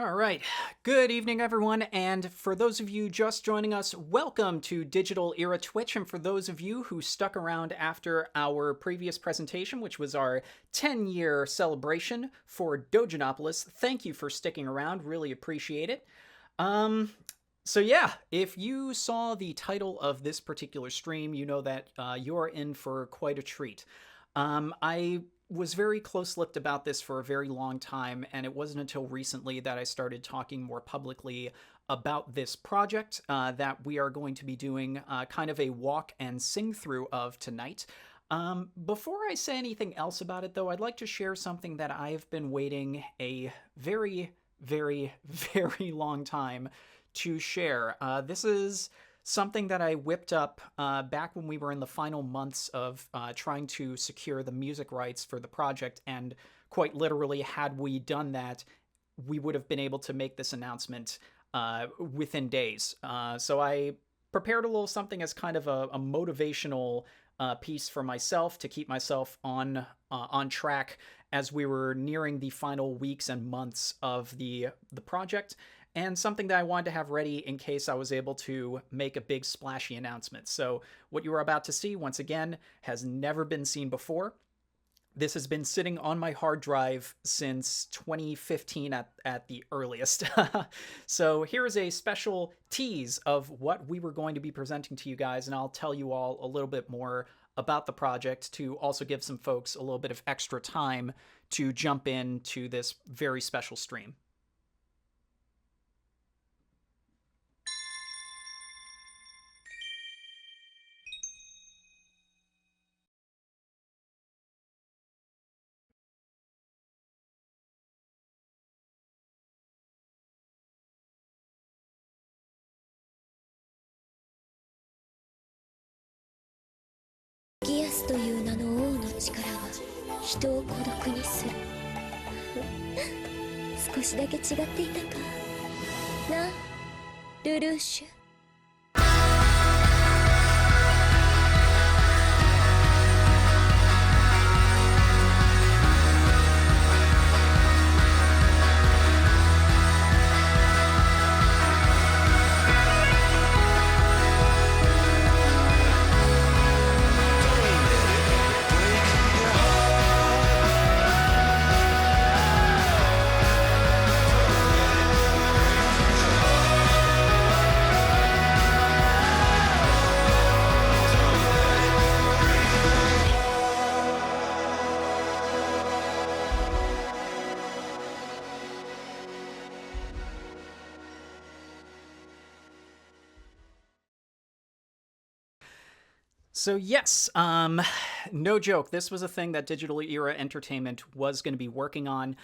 All right. Good evening, everyone. And for those of you just joining us, welcome to Digital Era Twitch. And for those of you who stuck around after our previous presentation, which was our 10-year celebration for Dojanopolis, thank you for sticking around. Really appreciate it. So yeah, if you saw the title of this particular stream, you know that you're in for quite a treat. I was very close-lipped about this for a very long time, and it wasn't until recently that I started talking more publicly about this project that we are going to be doing kind of a walk and sing-through of tonight. Before I say anything else about it, though, I'd like to share something that I've been waiting a very, very, very long time to share. This is something that I whipped up back when we were in the final months of trying to secure the music rights for the project, and quite literally, had we done that, we would have been able to make this announcement within days. So I prepared a little something as kind of a motivational piece for myself to keep myself on track as we were nearing the final weeks and months of the project, and something that I wanted to have ready in case I was able to make a big splashy announcement. So what you are about to see, once again, has never been seen before. This has been sitting on my hard drive since 2015 at the earliest. So here is a special tease of what we were going to be presenting to you guys, and I'll tell you all a little bit more about the project to also give some folks a little bit of extra time to jump into this very special stream. Geass という名の王の力は人を孤独にする。少しだけ違っていたかな、ルルーシュ。So yes, no joke, this was a thing that Digital Era Entertainment was going to be working on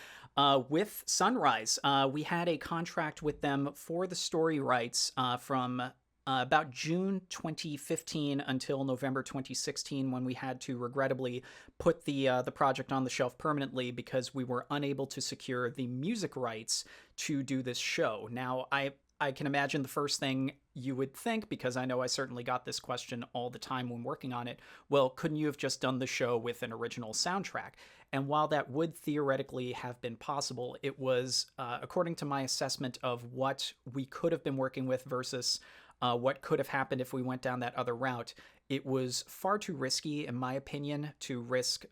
with Sunrise. We had a contract with them for the story rights from about June 2015 until November 2016, when we had to regrettably put the project on the shelf permanently because we were unable to secure the music rights to do this show. Now, I can imagine the first thing you would think, because I know I certainly got this question all the time when working on it, well, couldn't you have just done the show with an original soundtrack? And while that would theoretically have been possible, it was, according to my assessment of what we could have been working with versus what could have happened if we went down that other route, it was far too risky, in my opinion, to risk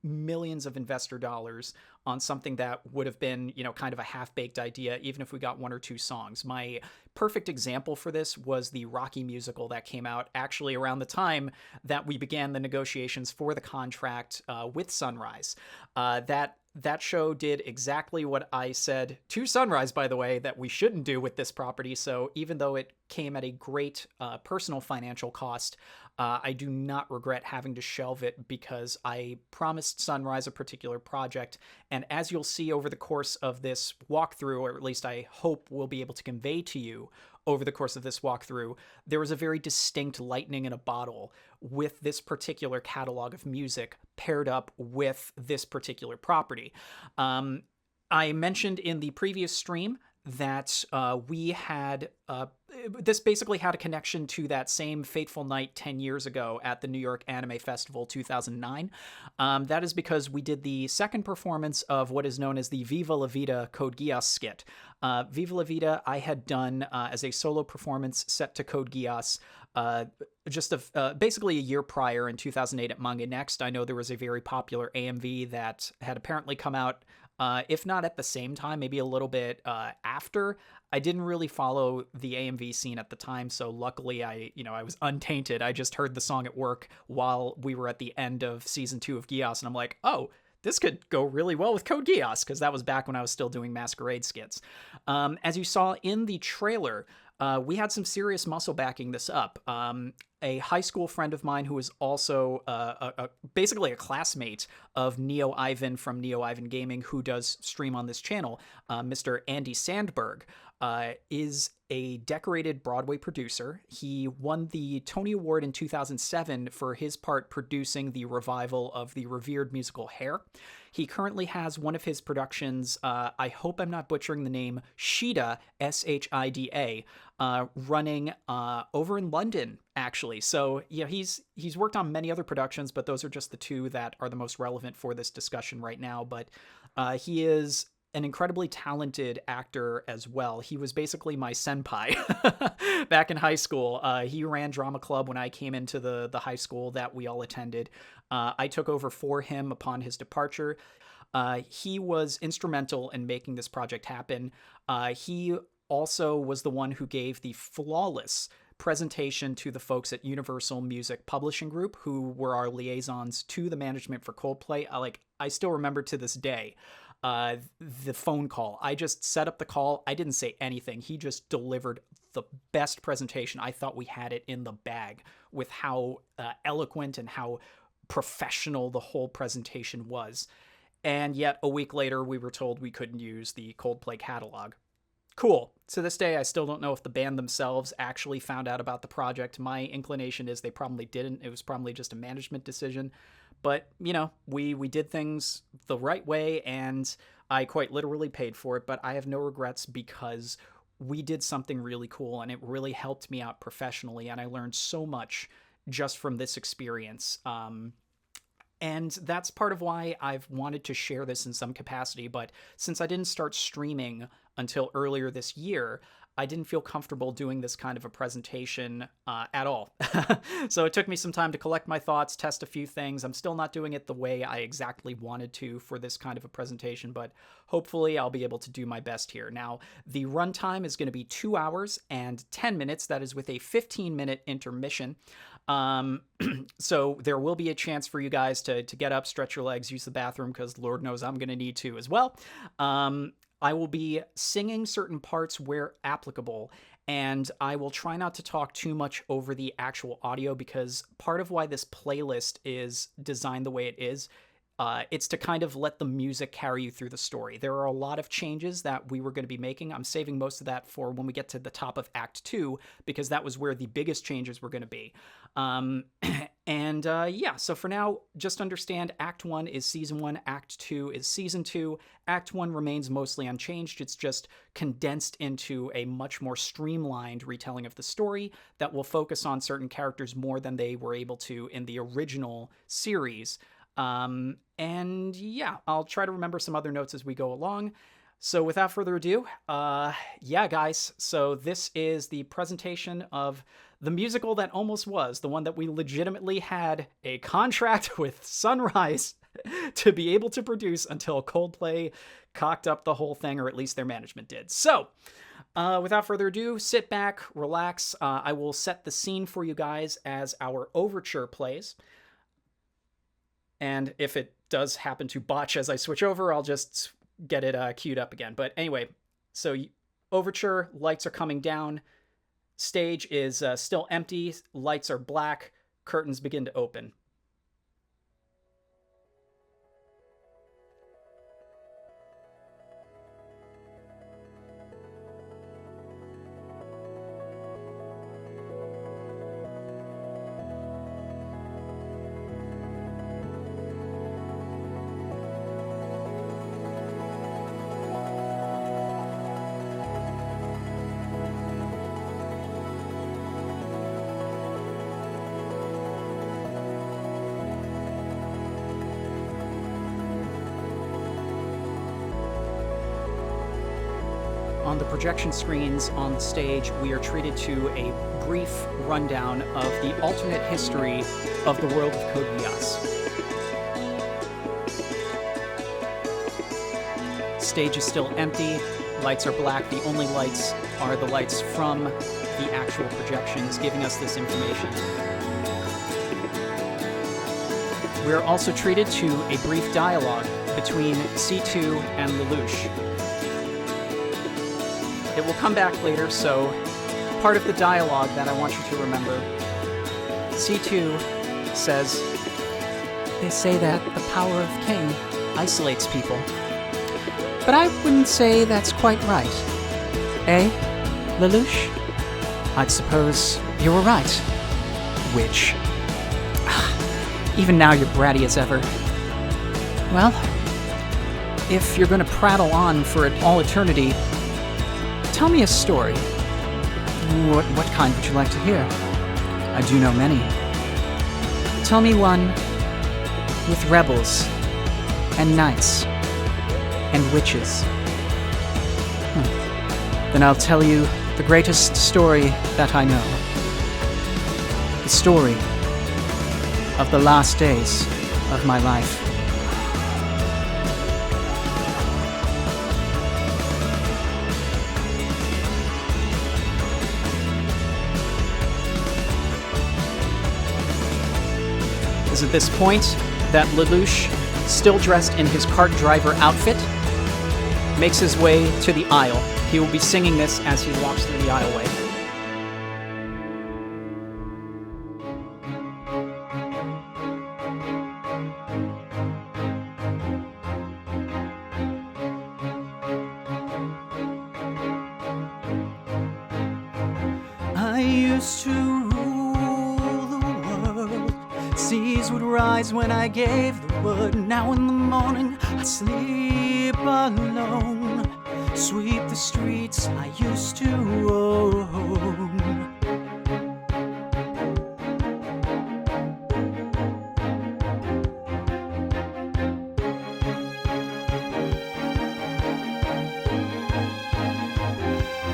millions of investor dollars on something that would have been, you know, kind of a half-baked idea, even if we got one or two songs. My perfect example for this was the Rocky musical that came out actually around the time that we began the negotiations for the contract with Sunrise. That show did exactly what I said to Sunrise, by the way, that we shouldn't do with this property. So even though it came at a great personal financial cost, I do not regret having to shelve it because I promised Sunrise a particular project. And as you'll see over the course of this walkthrough, or at least I hope we'll be able to convey to you over the course of this walkthrough, there was a very distinct lightning in a bottle with this particular catalog of music paired up with this particular property. I mentioned in the previous stream that we had this basically had a connection to that same fateful night 10 years ago at the New York Anime Festival 2009. That is because we did the second performance of what is known as the Viva la Vida Code Geass skit. Viva la Vida I had done as a solo performance set to Code Geass basically a year prior in 2008 at Manga Next. I know there was a very popular AMV that had apparently come out, if not at the same time, maybe a little bit after. I didn't really follow the AMV scene at the time, so luckily I was untainted. I just heard the song at work while we were at the end of season 2 of Geass, and I'm like, oh, this could go really well with Code Geass, because that was back when I was still doing Masquerade skits. As you saw in the trailer, we had some serious muscle backing this up. A high school friend of mine who is also basically a classmate of Neo Ivan from Neo Ivan Gaming, who does stream on this channel, Mr. Andy Sandberg, is a decorated Broadway producer. He won the Tony Award in 2007 for his part producing the revival of the revered musical Hair. He currently has one of his productions, I hope I'm not butchering the name, Shida, S-H-I-D-A, running over in London, actually. So, yeah, he's worked on many other productions, but those are just the two that are the most relevant for this discussion right now. But he is an incredibly talented actor as well. He was basically my senpai back in high school. He ran drama club when I came into the high school that we all attended. I took over for him upon his departure. He was instrumental in making this project happen. He also was the one who gave the flawless presentation to the folks at Universal Music Publishing Group, who were our liaisons to the management for Coldplay. I still remember to this day the phone call. I just set up the call. I didn't say anything. He just delivered the best presentation. I thought we had it in the bag with how eloquent and how professional the whole presentation was. And yet a week later, we were told we couldn't use the Coldplay catalog. Cool. To this day, I still don't know if the band themselves actually found out about the project. My inclination is they probably didn't. It was probably just a management decision. But, we did things the right way, and I quite literally paid for it, but I have no regrets because we did something really cool, and it really helped me out professionally, and I learned so much just from this experience. And that's part of why I've wanted to share this in some capacity, but since I didn't start streaming until earlier this year, I didn't feel comfortable doing this kind of a presentation at all. So it took me some time to collect my thoughts, test a few things. I'm still not doing it the way I exactly wanted to for this kind of a presentation, but hopefully I'll be able to do my best here. Now, the runtime is going to be 2 hours and 10 minutes. That is with a 15-minute intermission. So there will be a chance for you guys to get up, stretch your legs, use the bathroom, because Lord knows I'm going to need to as well. I will be singing certain parts where applicable, and I will try not to talk too much over the actual audio, because part of why this playlist is designed the way it is, it's to kind of let the music carry you through the story. There are a lot of changes that we were going to be making. I'm saving most of that for when we get to the top of Act 2, because that was where the biggest changes were going to be. So for now, just understand Act 1 is Season 1, Act 2 is Season 2. Act 1 remains mostly unchanged. It's just condensed into a much more streamlined retelling of the story that will focus on certain characters more than they were able to in the original series. I'll try to remember some other notes as we go along. So without further ado, guys, so this is the presentation of the musical that almost was, the one that we legitimately had a contract with Sunrise to be able to produce until Coldplay cocked up the whole thing, or at least their management did. So, without further ado, sit back, relax. I will set the scene for you guys as our Overture plays. And if it does happen to botch as I switch over, I'll just get it queued up again. But anyway, so Overture, lights are coming down. Stage is still empty. Lights are black. Curtains begin to open. on the projection screens on the stage, we are treated to a brief rundown of the alternate history of the world of Code Geass. Stage is still empty, lights are black, the only lights are the lights from the actual projections giving us this information. We are also treated to a brief dialogue between C2 and Lelouch. It will come back later, so part of the dialogue that I want you to remember. C2 says, "They say that the power of King isolates people. But I wouldn't say that's quite right. Eh, Lelouch? I'd suppose you were right. Which? Even now you're bratty as ever. Well, if you're gonna prattle on for all eternity, tell me a story. What kind would you like to hear? I do know many. Tell me one with rebels and knights and witches. Then I'll tell you the greatest story that I know. The story of the last days of my life." It's at this point that Lelouch, still dressed in his cart driver outfit, makes his way to the aisle. He will be singing this as he walks through the aisleway. I used to rule the world. Seas would rise when I gave the word. Now in the morning I sleep alone. Sweep the streets I used to own.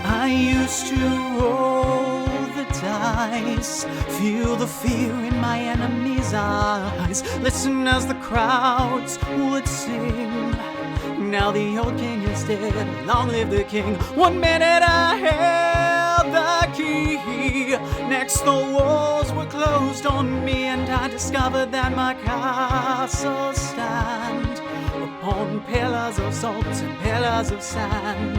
I used to roll the dice, feel the fear in my enemies' eyes, listen as the crowds would sing. Now the old king is dead, long live the king. 1 minute I held the key, next the walls were closed on me, and I discovered that my castle stand upon pillars of salt and pillars of sand.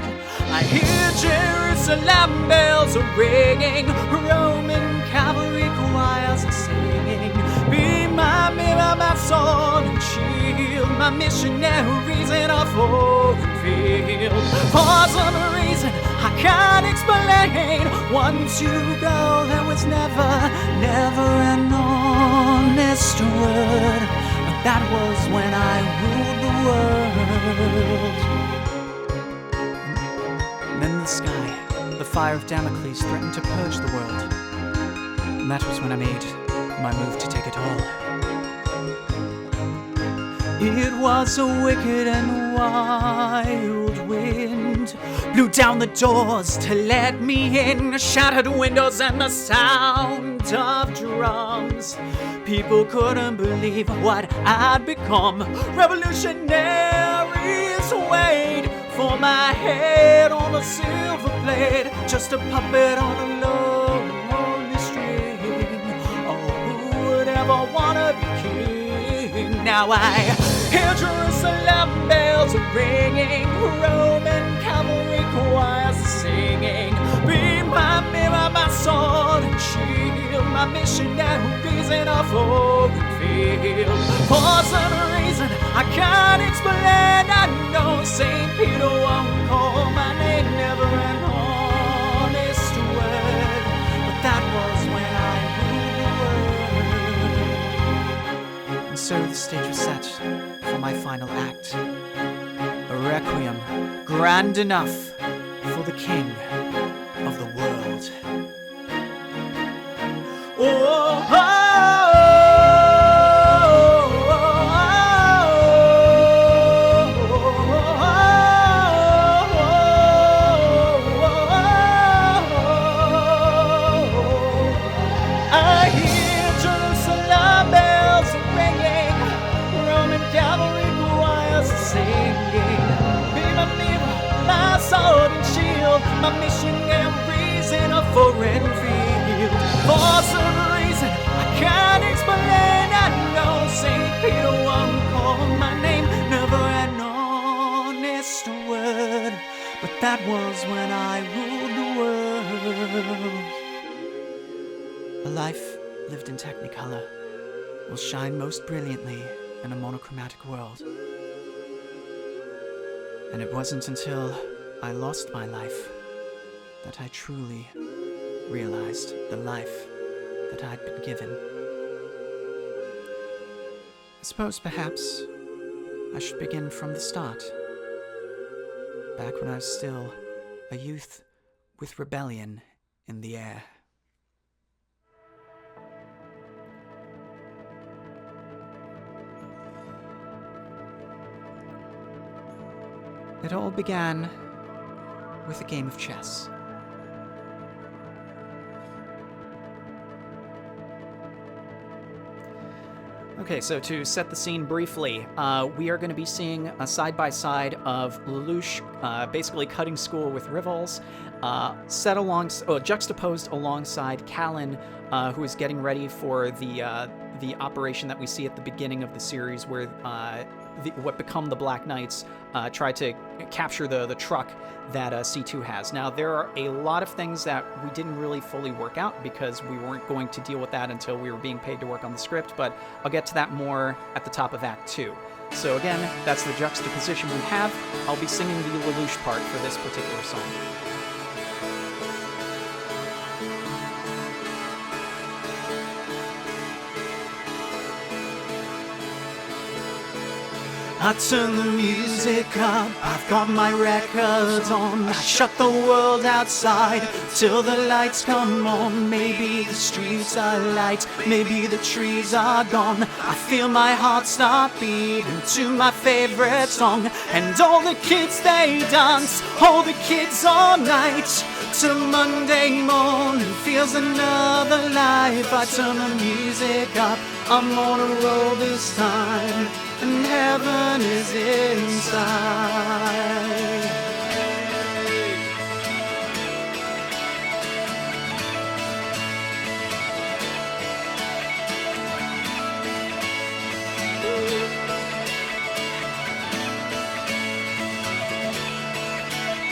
I hear Jerusalem bells are ringing, Roman cavalry choirs are singing. Be my mirror, my sword and shield, my missionaries in a foreign field. For some reason I can't explain, once you go there was never an honest word. But that was when I ruled the world. And then the sky, the fire of Damocles threatened to purge the world. And that was when I made my move to take it all. It was a wicked and wild wind, blew down the doors to let me in, shattered windows and the sound of drums. People couldn't believe what I'd become. Revolutionaries wait for my head on a silver plate, just a puppet on a lonely string. Oh, who would ever wanna be king? Now I hear Jerusalem bells are ringing, Roman cavalry choirs are singing. Be my mirror, my sword and shield, my missionaries in a foreign field. For some reason I can't explain, I know St. Peter won't call my name, never an honest word. But that was when I ruled the world. And so the stage was set for my final act. A requiem grand enough for the king of the world. Oh, oh, barren field. For some reason I can't explain, I know St. Peter won't call my name. Never an honest word, but that was when I ruled the world. A life lived in Technicolor will shine most brilliantly in a monochromatic world. And it wasn't until I lost my life that I truly realized the life that I'd been given. I suppose perhaps I should begin from the start, back when I was still a youth with rebellion in the air. It all began with a game of chess. Okay, so to set the scene briefly, we are going to be seeing a side-by-side of Lelouch basically cutting school with rivals, juxtaposed alongside Callan, who is getting ready for the operation that we see at the beginning of the series, where what become the Black Knights try to capture the truck that C2 has. Now, there are a lot of things that we didn't really fully work out because we weren't going to deal with that until we were being paid to work on the script, but I'll get to that more at the top of Act 2. So again, that's the juxtaposition we have. I'll be singing the Lelouch part for this particular song. I turn the music up, I've got my records on. I shut the world outside till the lights come on. Maybe the streets are light, maybe the trees are gone. I feel my heart start beating to my favorite song. And all the kids, they dance, all the kids all night, till Monday morning feels another life. I turn the music up, I'm on a roll this time, and heaven is inside.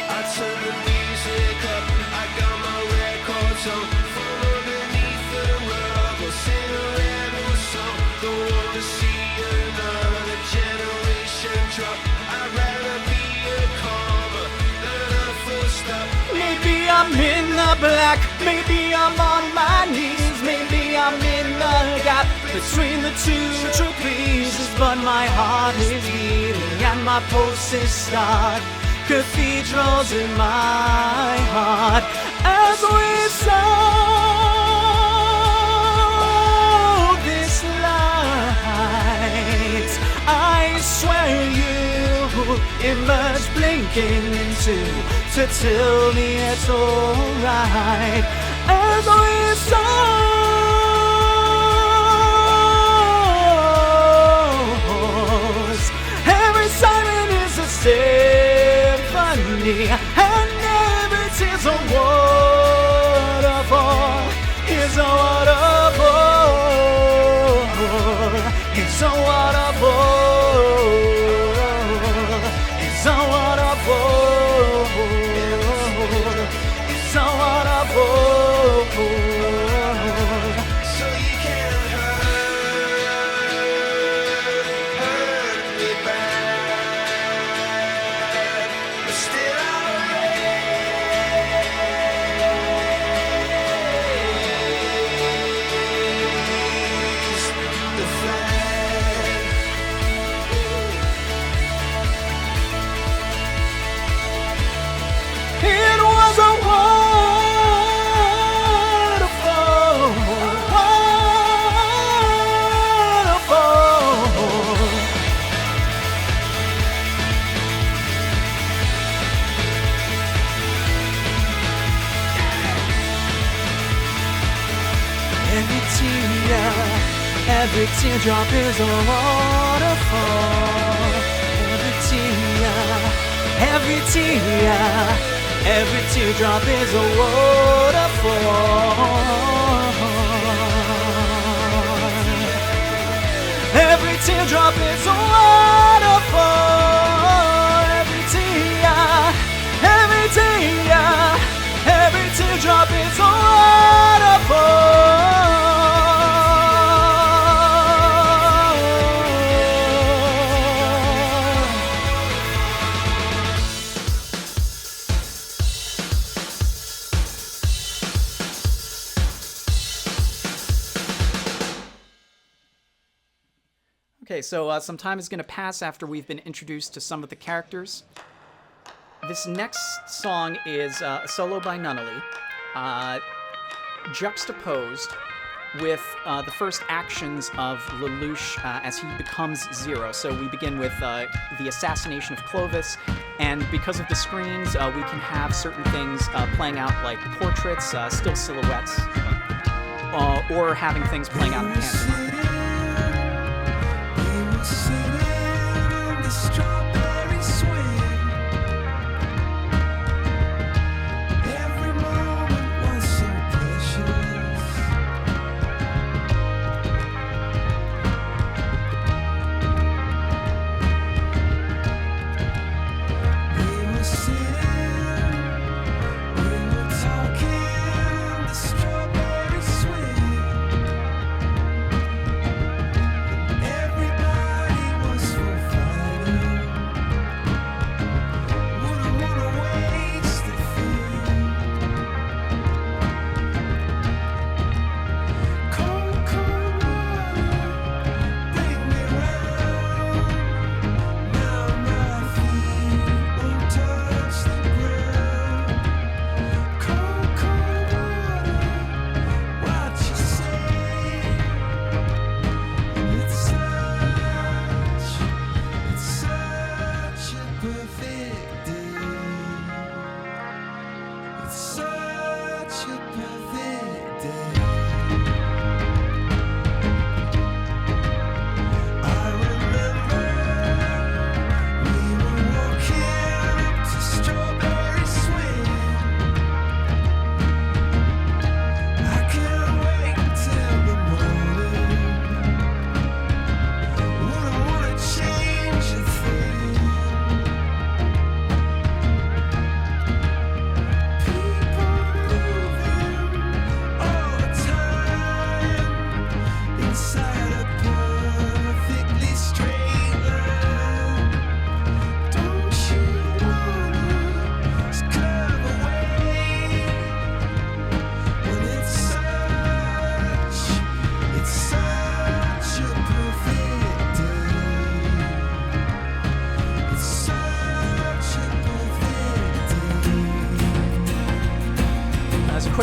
I turn the music up, I got my records on. From underneath the rug, I'll sing a random song. Don't wanna see another generation drop. I'd rather be a comma than a full stop. Maybe I'm in the black, maybe I'm on my knees, maybe I'm in the gap between the two trapezes, but my heart is beating and my pulses start cathedrals in my heart as we saw this light. I swear you emerge blinking into to tell me it's alright as we saw. Every siren is a symphony, and every tear's a waterfall. Is a waterfall. It's a waterfall. It's a waterfall. It's a waterfall. So you can't hurt me bad, but still I'll raise the flag. It was a waterfall, waterfall. Every teardrop is a waterfall. Every teardrop is a waterfall. Okay, so some time is going to pass after we've been introduced to some of the characters. This next song is a solo by Nunnally, juxtaposed with the first actions of Lelouch as he becomes Zero. So we begin with the assassination of Clovis, and because of the screens, we can have certain things playing out like portraits, still silhouettes, or having things playing out in pantomime.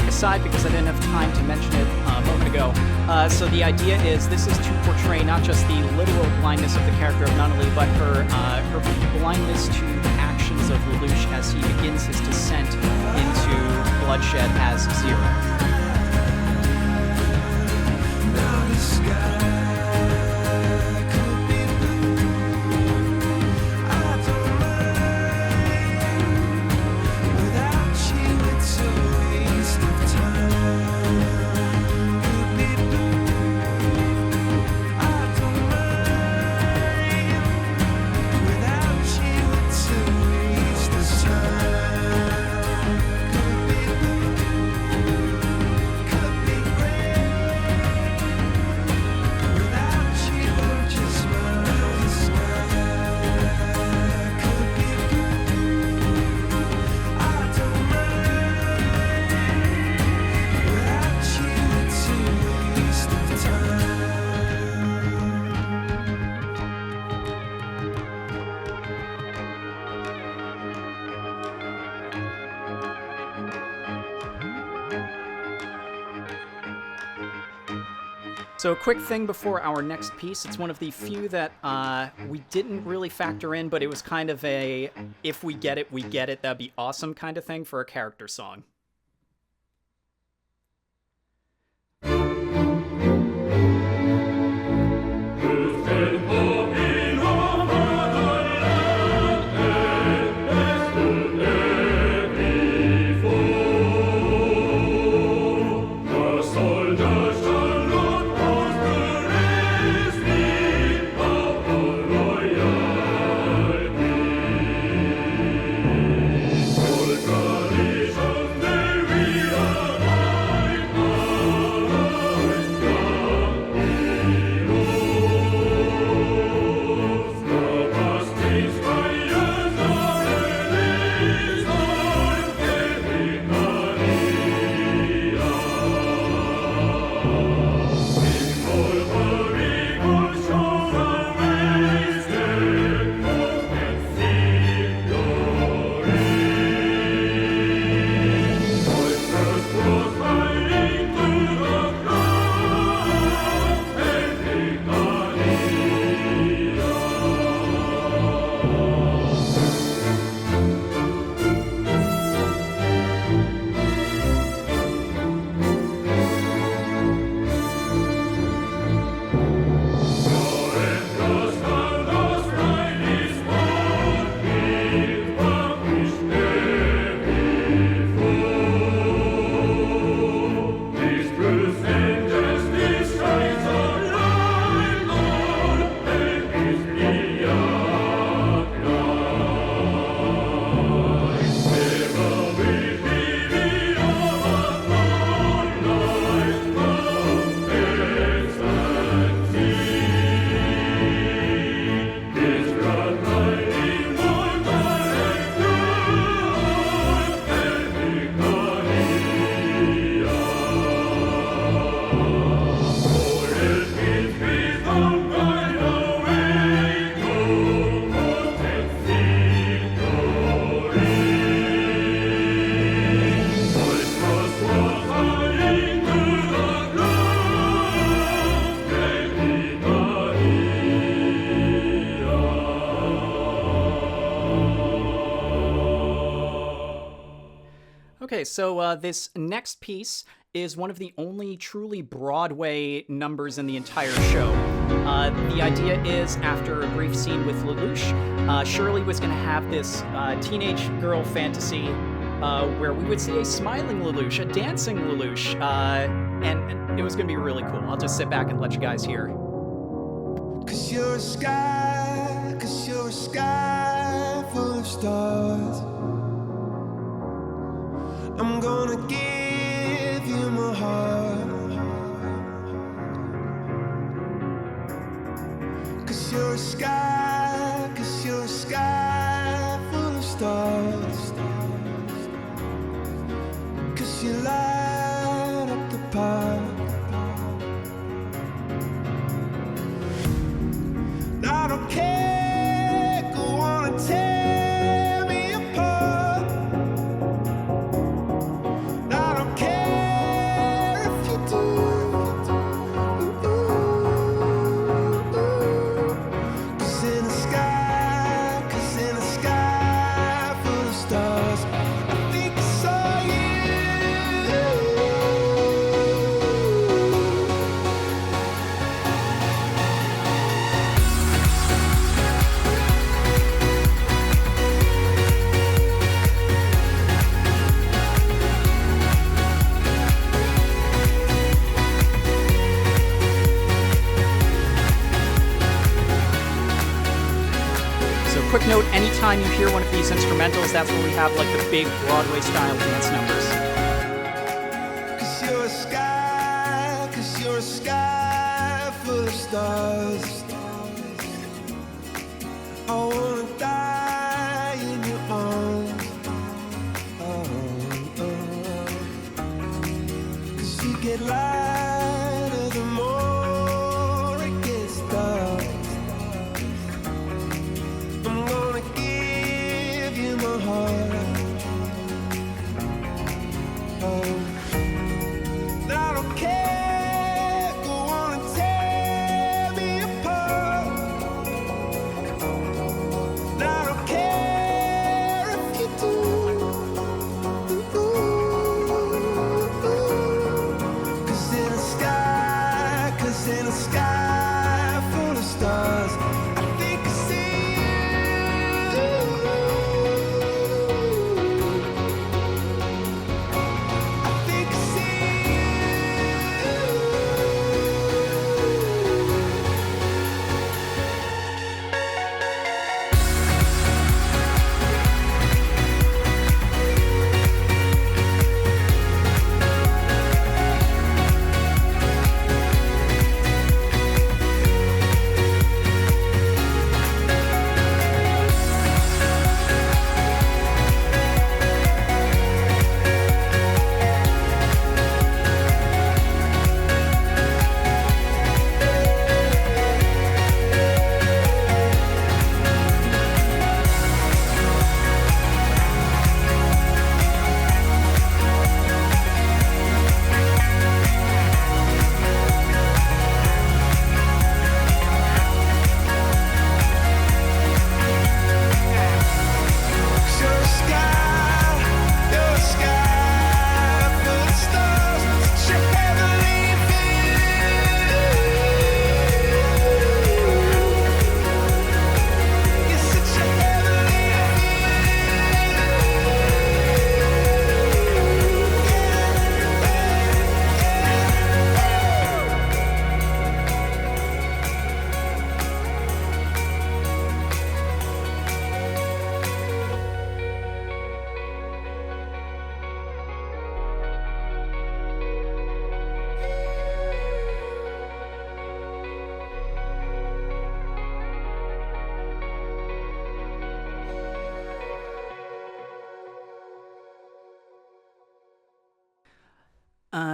Aside, because I didn't have time to mention it a moment ago. So the idea is this is to portray not just the literal blindness of the character of Nunnally, but her blindness to the actions of Lelouch as he begins his descent into bloodshed as Zero. So a quick thing before our next piece. It's one of the few that we didn't really factor in, but it was kind of a, if we get it, we get it, that'd be awesome kind of thing for a character song. Traditions Okay, so this next piece is one of the only truly Broadway numbers in the entire show. The idea is, after a brief scene with Lelouch, Shirley was going to have this teenage girl fantasy where we would see a smiling Lelouch, a dancing Lelouch, and it was going to be really cool. I'll just sit back and let you guys hear. 'Cause you're a sky full of stars. I'm gonna give you my heart. 'Cause you're a sky full of stars. 'Cause you light up the park. I don't care, go on and tear me apart. I don't care if you do. 'Cause in the sky full of stars, I think I saw you. Quick note, anytime you hear one of these instrumentals, that's where we have like the big Broadway-style dance numbers. 'Cause you're a sky full of stars. I wanna die in your arms. Oh. 'Cause you get lighter the more it gets dark. I'm gonna give you my heart. Oh. I don't care, go on and tear me apart. I don't care if you do. 'Cause in the sky full of stars, I think I see you. I think I see you.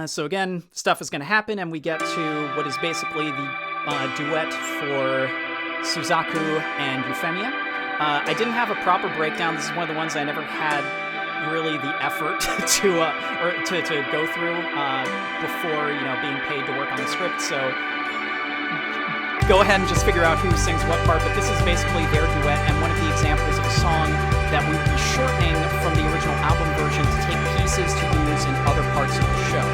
So again, stuff is going to happen, and we get to what is basically the duet for Suzaku and Euphemia. I didn't have a proper breakdown. This is one of the ones I never had really the effort to go through before being paid to work on the script. So go ahead and just figure out who sings what part. But this is basically their duet, and one of the examples of a song that we would be shortening from the original album version to take pieces to use in other parts of the show.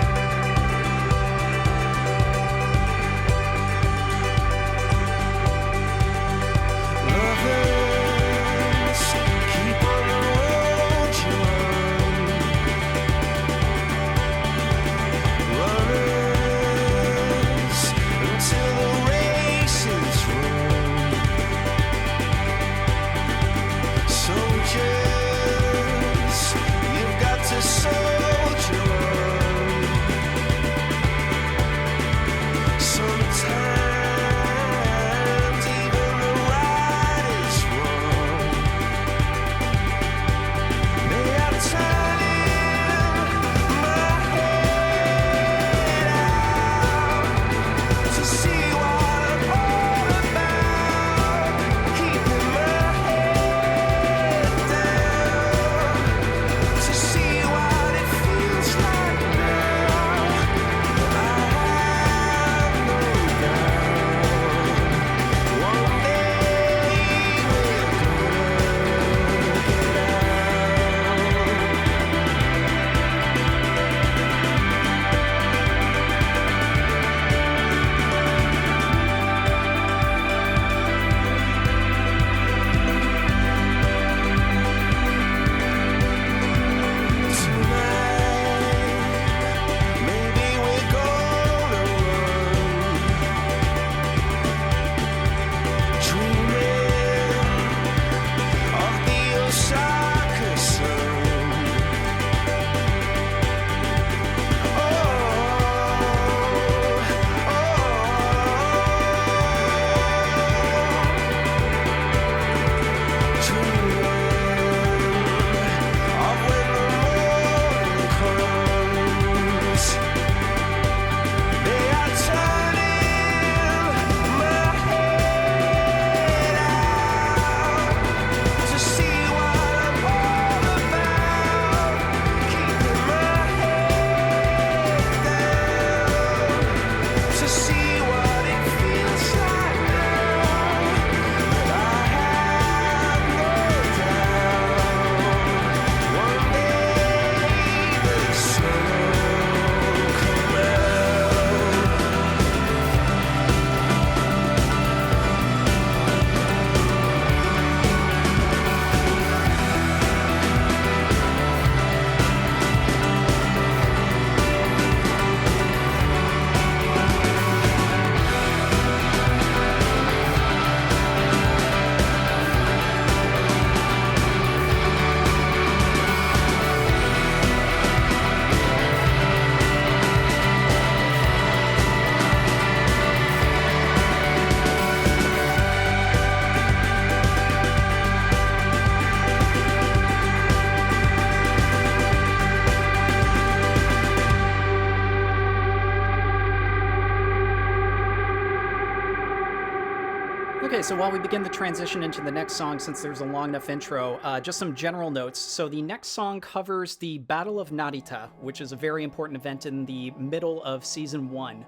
Okay, so while we begin the transition into the next song, since there's a long enough intro, just some general notes. So the next song covers the Battle of Narita, which is a very important event in the middle of Season 1.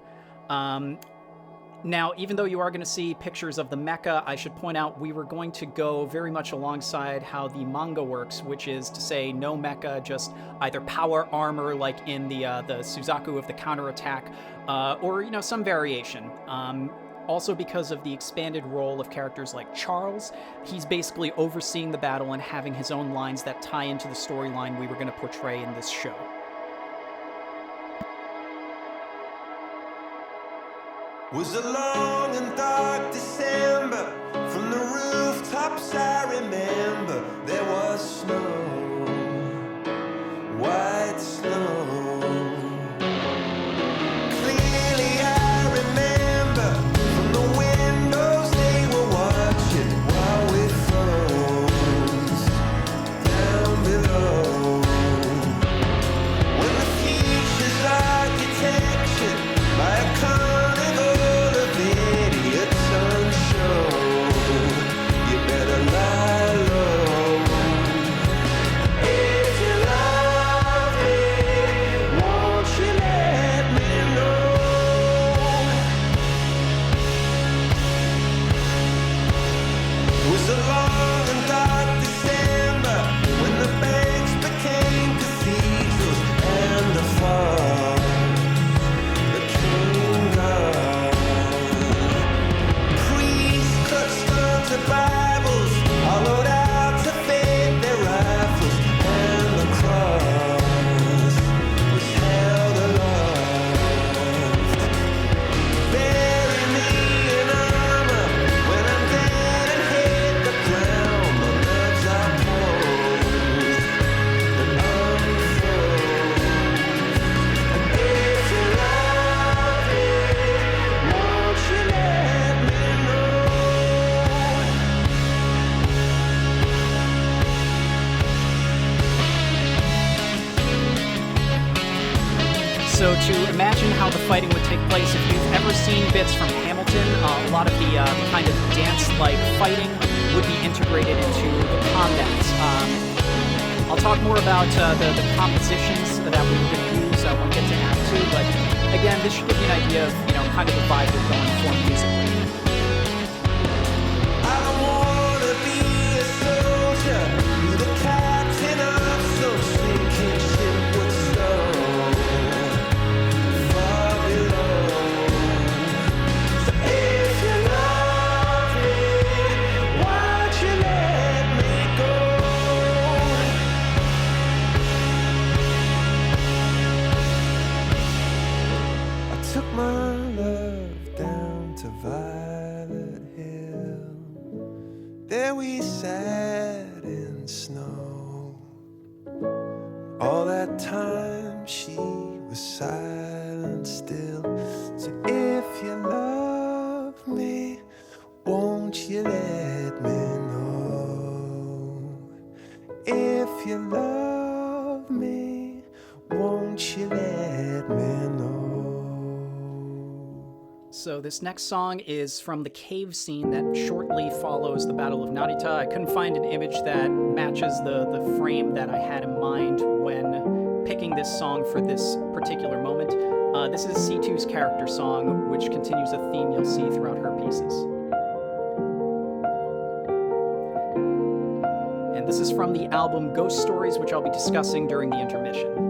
Now, even though you are going to see pictures of the mecha, I should point out we were going to go very much alongside how the manga works, which is to say no mecha, just either power armor like in the Suzaku of the counterattack, or, you know, some variation. Also because of the expanded role of characters like Charles, he's basically overseeing the battle and having his own lines that tie into the storyline we were going to portray in this show. Was a long and dark December. From the rooftops I remember there was snow, white snow. Clearly I remember from the windows they were watching while we froze down below. When the future's architecture by a carnival of idiots on show, you better lie low. to imagine how the fighting would take place, if you've ever seen bits from Hamilton, a lot of the kind of dance-like fighting would be integrated into the combats. I'll talk more about the compositions that we could use when we get to Act 2, but again, this should give you an idea of, kind of the vibe we're going for musically. I don't wanna be a soldier, be the captain of some sinking ship with snow far below. So if you love me, why'd you let me go? I took my love down to Violet Hill. There we sat in snow. All that time she was silent still. So if you love me, won't you let me know? If you love me, won't you let me know? So this next song is from the cave scene that shortly follows the Battle of Narita. I couldn't find an image that matches the frame that I had in mind when picking this song for this particular moment. This is C2's character song, which continues a theme you'll see throughout her pieces. And this is from the album Ghost Stories, which I'll be discussing during the intermission.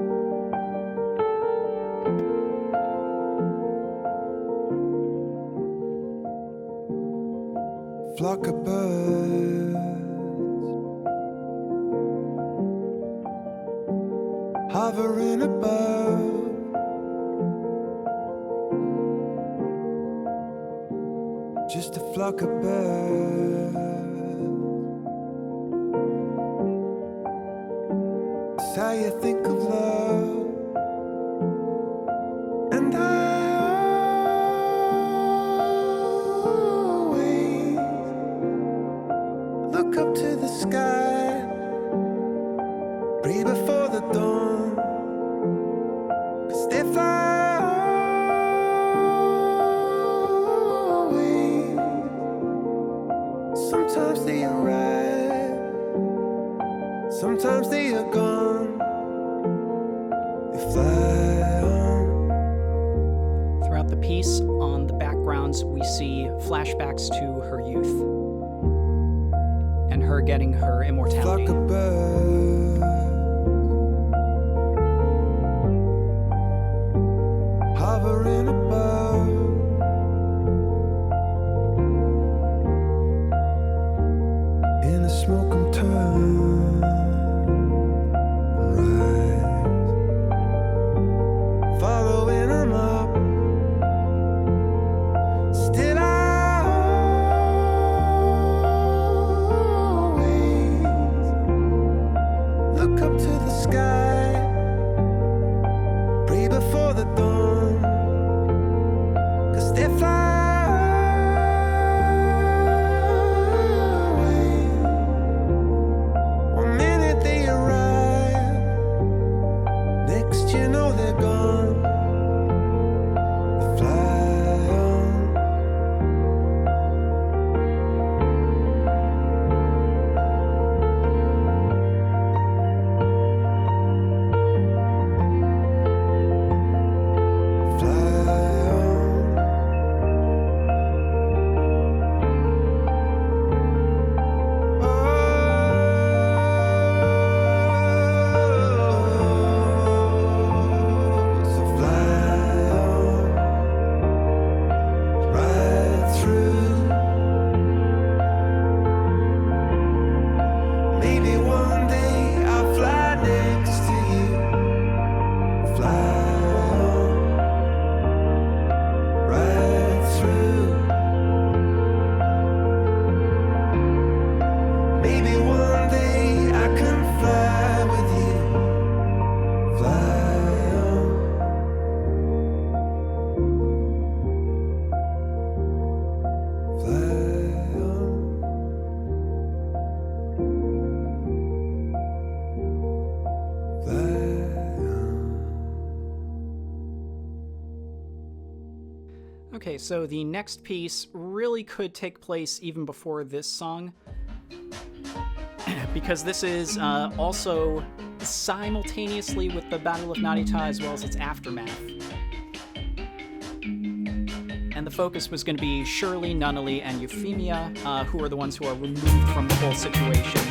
Flock of birds hovering above, just a flock of birds. It's how you think of love, and I look up to the sky, breathe before the dawn, 'cause they fly away. Sometimes they arrive, sometimes they are gone. They fly on. Throughout the piece, on the backgrounds, we see flashbacks to her youth and her getting her immortality. Flock of birds hovering above, in the smoke I'm turn rise, following them up. Still I look up to the sky, breathe before the dawn. Okay, so the next piece really could take place even before this song, because this is also simultaneously with the Battle of Narita as well as its aftermath. And the focus was going to be Shirley, Nunnally, and Euphemia, who are the ones who are removed from the whole situation,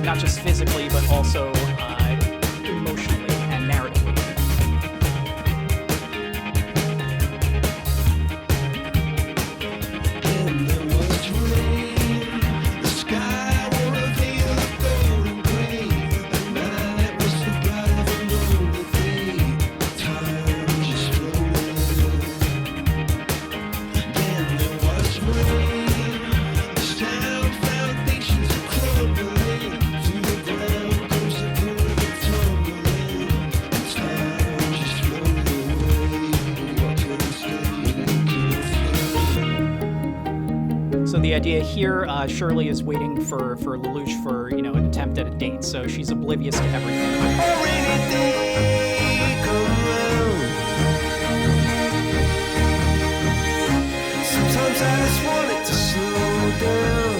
not just physically, but also emotionally and narratively. And there was rain, the sky wore a veil of golden gray. The night was the bride of a lonely day. Time just flowed. Then there was rain, the sound foundations are crumbling. To the ground goes the current tumbling. And time just flowed away. What could So the idea here, Shirley is waiting for Lelouch for, an attempt at a date, so she's oblivious to everything. rainy day come round. Sometimes I just want it to slow down.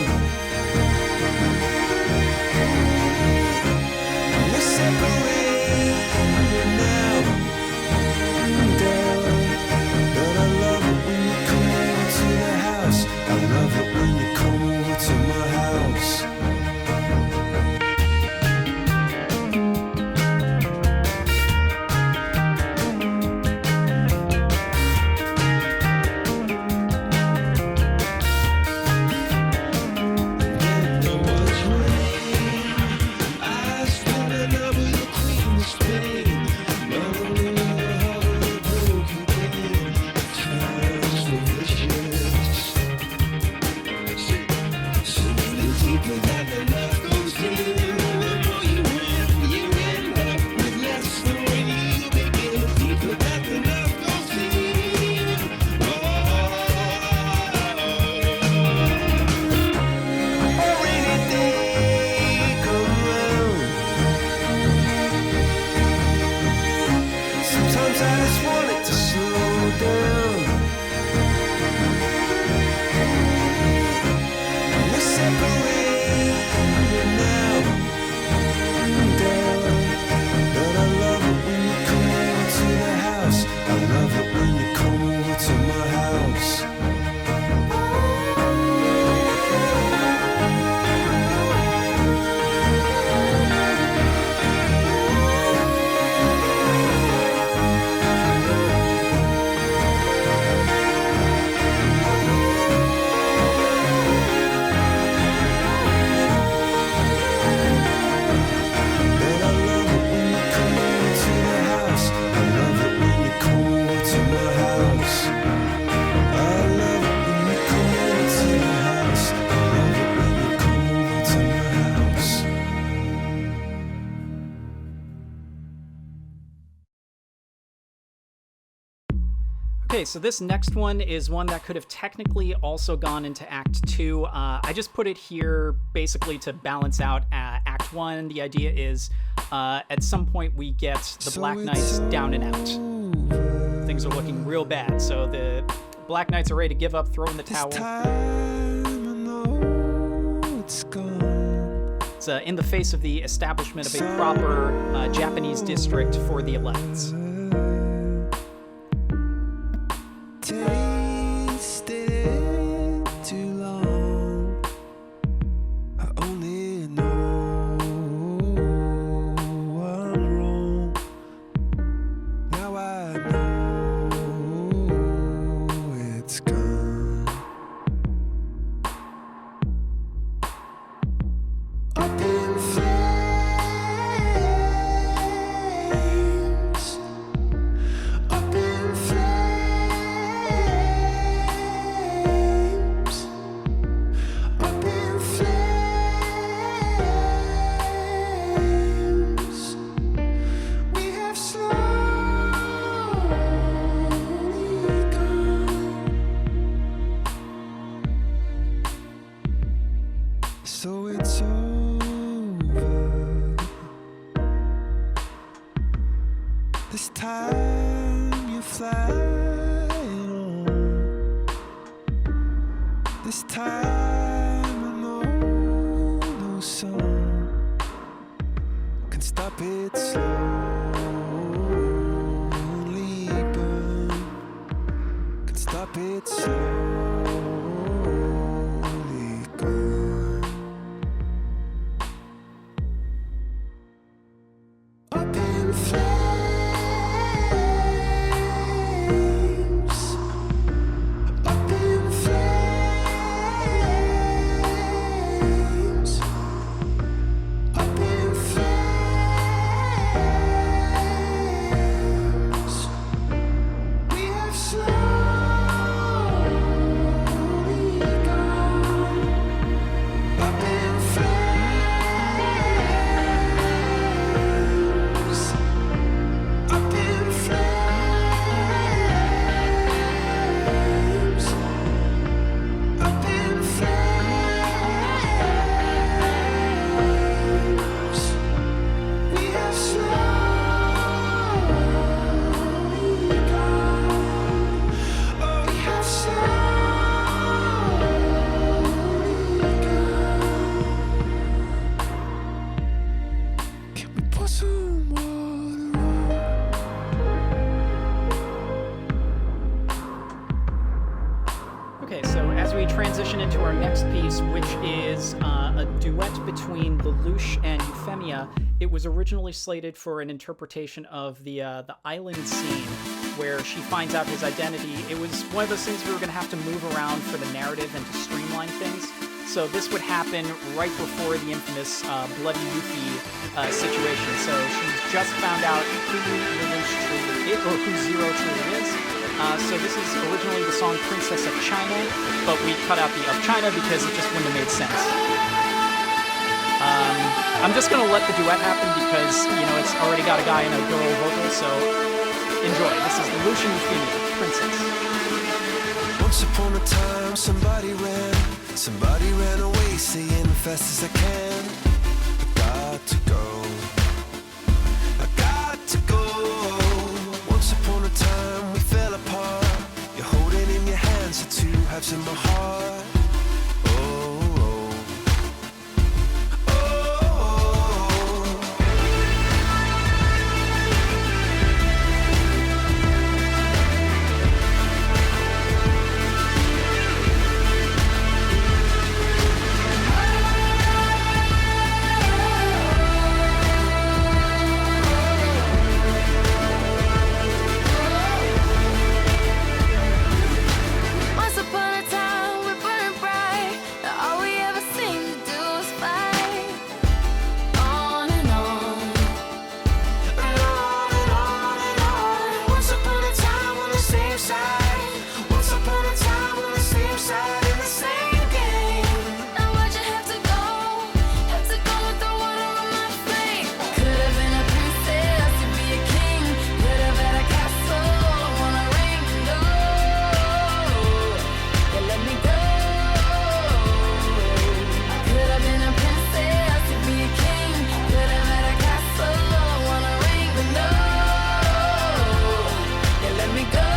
We're separated now, but I love it when you come over to the house. I love it when you come over to my house. Then there was rain. I spent a night with the Queen of Spain. Not only will I have a broken game, times were vicious. Something deeper than the love goes in. The more you win, you end up with less than when you begin. Deeper than the love goes in. A rainy day come round. Sometimes I just want it to slow down. We're separated now, but I love it when you come over to the house. I love it when you come over to my house. But I love it when you come over to the house. I love it when you come over to my house. I love it when you come over to the house. I love it when you come over to my house. Okay, so this next one is one that could have technically also gone into Act 2. I just put it here basically to balance out Act 1. The idea is at some point we get the Black Knights down and out. Things are looking real bad, so the Black Knights are ready to give up, throw in the towel. Time I know it's gone. It's in the face of the establishment of a proper Japanese district for the elects. Tasted it too long. I only know I'm wrong. Now I know it's gone. Up in flames. stop it slowly gone. Up in flames, up in flames, up in flames. We have slowly gone. Up in flames, up in flames, up in flames. We have slowly gone. Oh, we have slowly gone. Can we pour some water on? Okay, so as we transition into our next piece, which is a duet between Lelouch and Euphemia, it was originally slated for an interpretation of the island scene where she finds out his identity. It was one of those things we were going to have to move around for the narrative and to streamline things. So this would happen right before the infamous Bloody Yuffie situation. So she's just found out who Lelouch truly is, or who Zero truly is. So this is originally the song Princess of China, but we cut out the of China because it just wouldn't have made sense. I'm just gonna let the duet happen because, you know, it's already got a guy and a girl vocal, so enjoy. This is Lelouch and Euphemia, Princess. Once upon a time, somebody ran away, saying fast as I can. I got to go. I got to go. Once upon a time, we fell apart. You're holding in your hands the two halves of my heart. Oh, oh, oh, oh. Once upon a time, we burned bright. Now all we ever seem to do is fight. On and on. And on and on and on. Once upon a time on the same side. Once upon a time on the same side in the same game. Now why'd you have to go? Have to go with the water on my face. Could have been a princess to be a king. Could have had a castle, want a ring. No, you let me go. I could have been a princess to be a king. Could have had a castle, want a ring. But no, you let me go.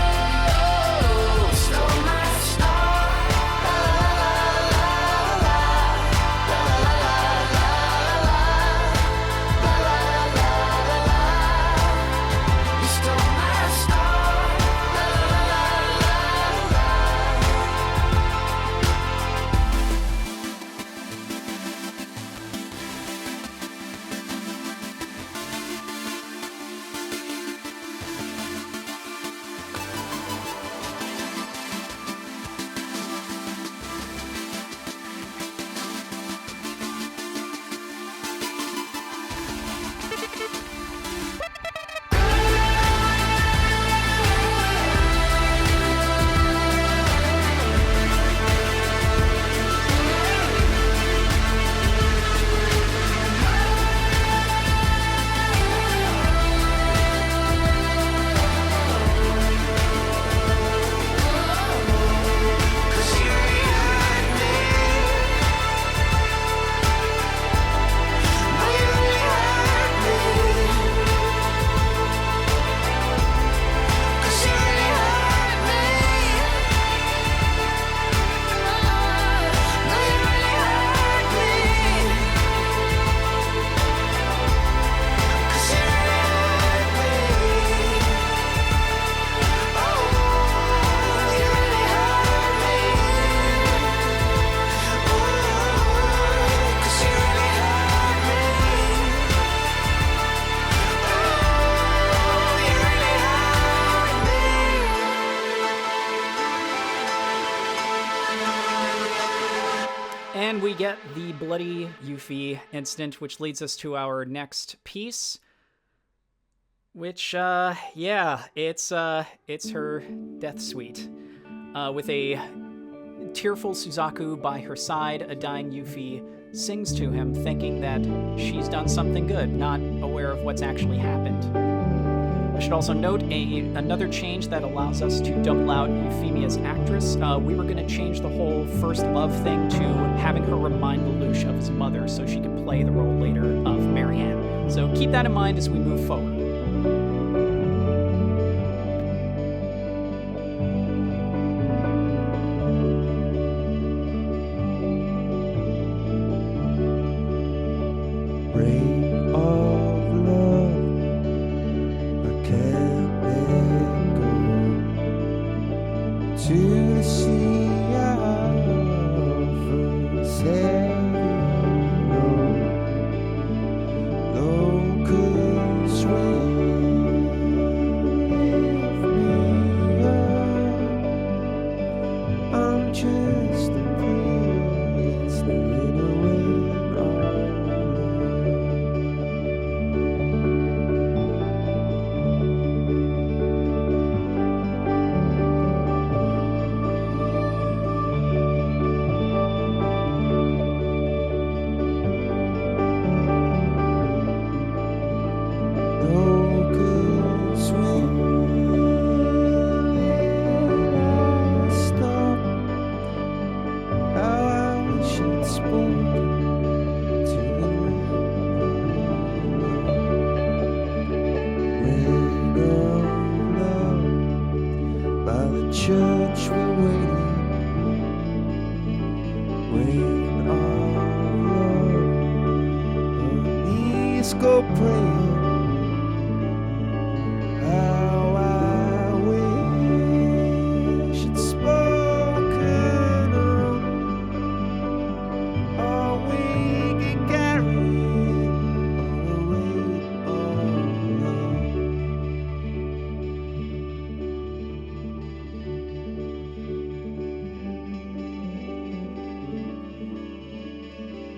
then we get the bloody Yuffie incident, which leads us to our next piece. Which, it's her death suite. With a tearful Suzaku by her side, a dying Yuffie sings to him, thinking that she's done something good, not aware of what's actually happened. I should also note another change that allows us to double out Euphemia's actress. We were going to change the whole first love thing to having her remind Lelouch of his mother so she can play the role later of Marianne. So keep that in mind as we move forward.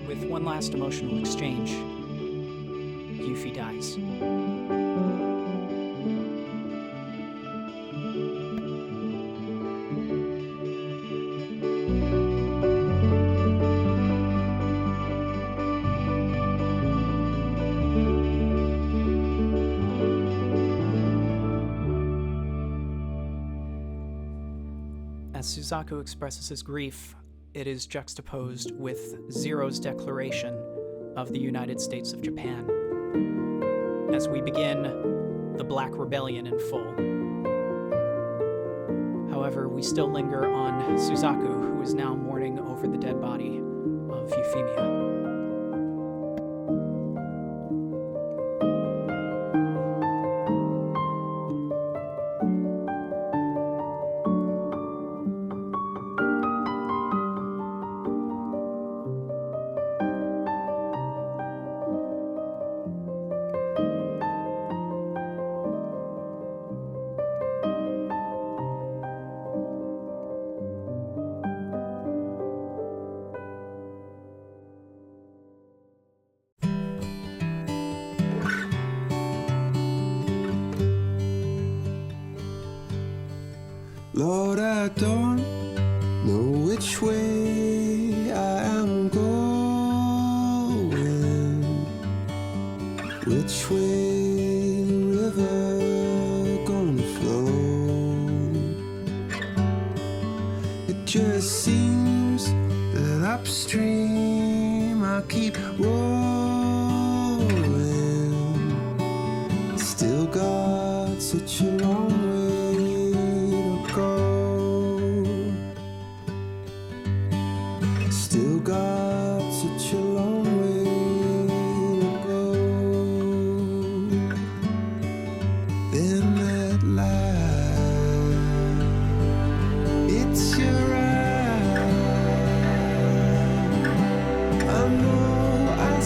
With one last emotional exchange, Yuffie dies. As Suzaku expresses his grief, it is juxtaposed with Zero's declaration of the United States of Japan, as we begin the Black Rebellion in full. However, we still linger on Suzaku, who is now mourning over the dead body of Euphemia. Lord, I don't know which way I am going, which way the river gonna flow. It just seems that upstream I keep rolling, still got such a long way. Still got such a long way to go. In that light, it's your eye. I know I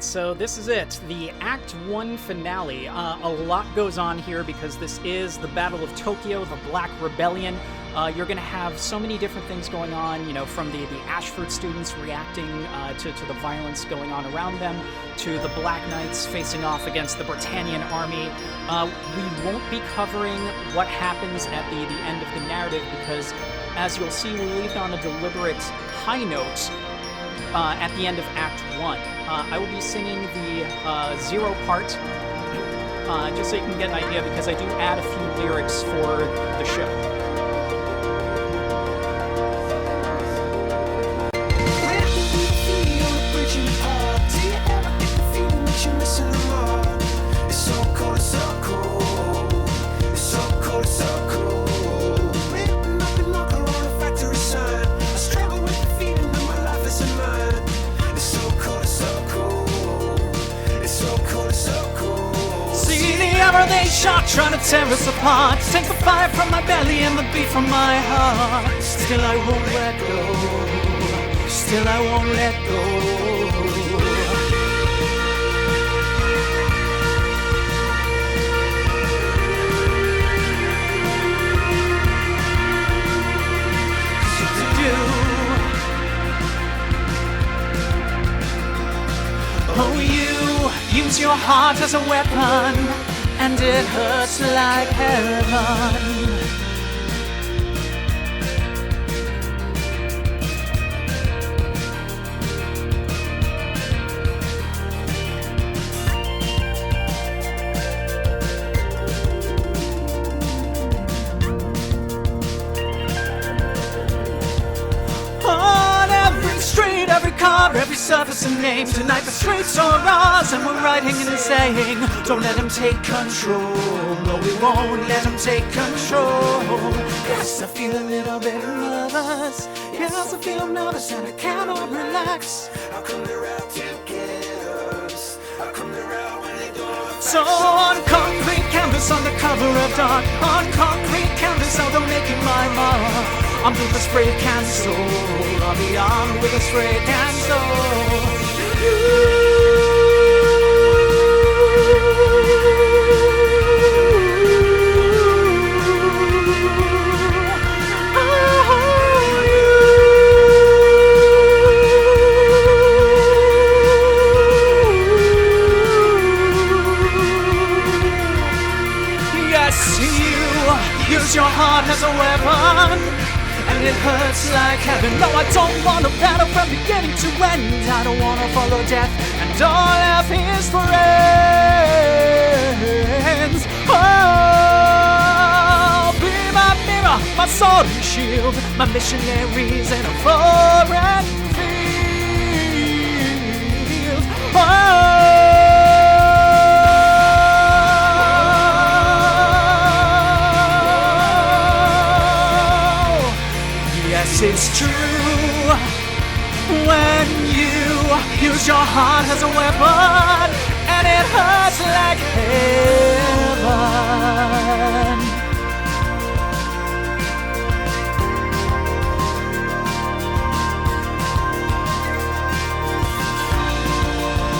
so this is it, the Act 1 finale. A lot goes on here because this is the Battle of Tokyo, the Black Rebellion. You're going to have so many different things going on, you know, from the Ashford students reacting to the violence going on around them, to the Black Knights facing off against the Britannian army. We won't be covering what happens at the end of the narrative because, as you'll see, we leave on a deliberate high note at the end of Act 1. I will be singing the zero part, just so you can get an idea, because I do add a few lyrics for the show. They shot, trying to tear us apart. Take the fire from my belly and the beat from my heart. Still I won't let go. Still I won't let go. Oh, you use your heart as a weapon, and it hurts like heaven. On every street, every car, every surface and name. Tonight the streets are ours, and we're writing and saying, don't let him take control. No, we won't let him take control. Yes, I feel a little bit nervous. Yes, I feel nervous and I cannot relax. How come they're out to get us? How come they're out when they don't? So on concrete canvas, on the cover of dark, on concrete canvas, I'll be making my mark. I'm with a spray can soul. I'll be armed with a spray can soul. Yes, you use your heart as a weapon, and it hurts like heaven. No, I don't want to battle from beginning to end. I don't want to follow death and all of his friends. Oh, be my mirror, my sword and shield, my missionaries in a foreign field. Oh, it's true when you use your heart as a weapon, and it hurts like heaven.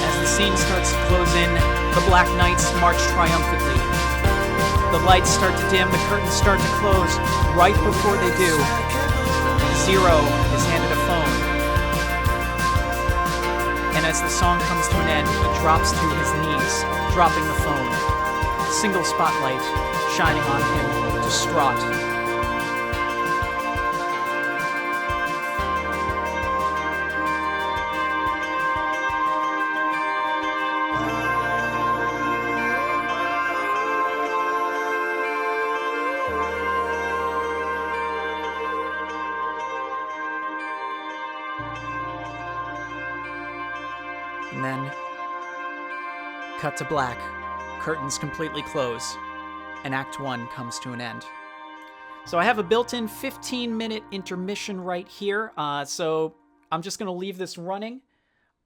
As the scene starts to close in, the Black Knights march triumphantly. The lights start to dim, the curtains start to close. Right before they do, Zero is handed a phone, and as the song comes to an end, he drops to his knees, dropping the phone. Single spotlight shining on him, distraught. And then, cut to black, curtains completely close, and Act 1 comes to an end. So I have a built-in 15-minute intermission right here, so I'm just going to leave this running.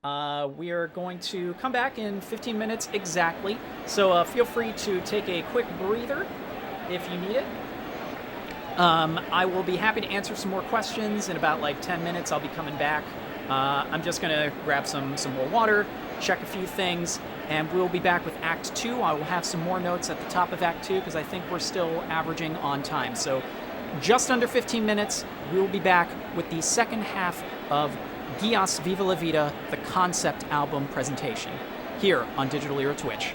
We are going to come back in 15 minutes exactly, so feel free to take a quick breather if you need it. I will be happy to answer some more questions. In about like 10 minutes, I'll be coming back. I'm just going to grab some more water, check a few things, and we'll be back with Act 2. I will have some more notes at the top of Act 2 because I think we're still averaging on time. So just under 15 minutes, we'll be back with the second half of Geass Viva la Vida, the concept album presentation, here on Digital Era Twitch.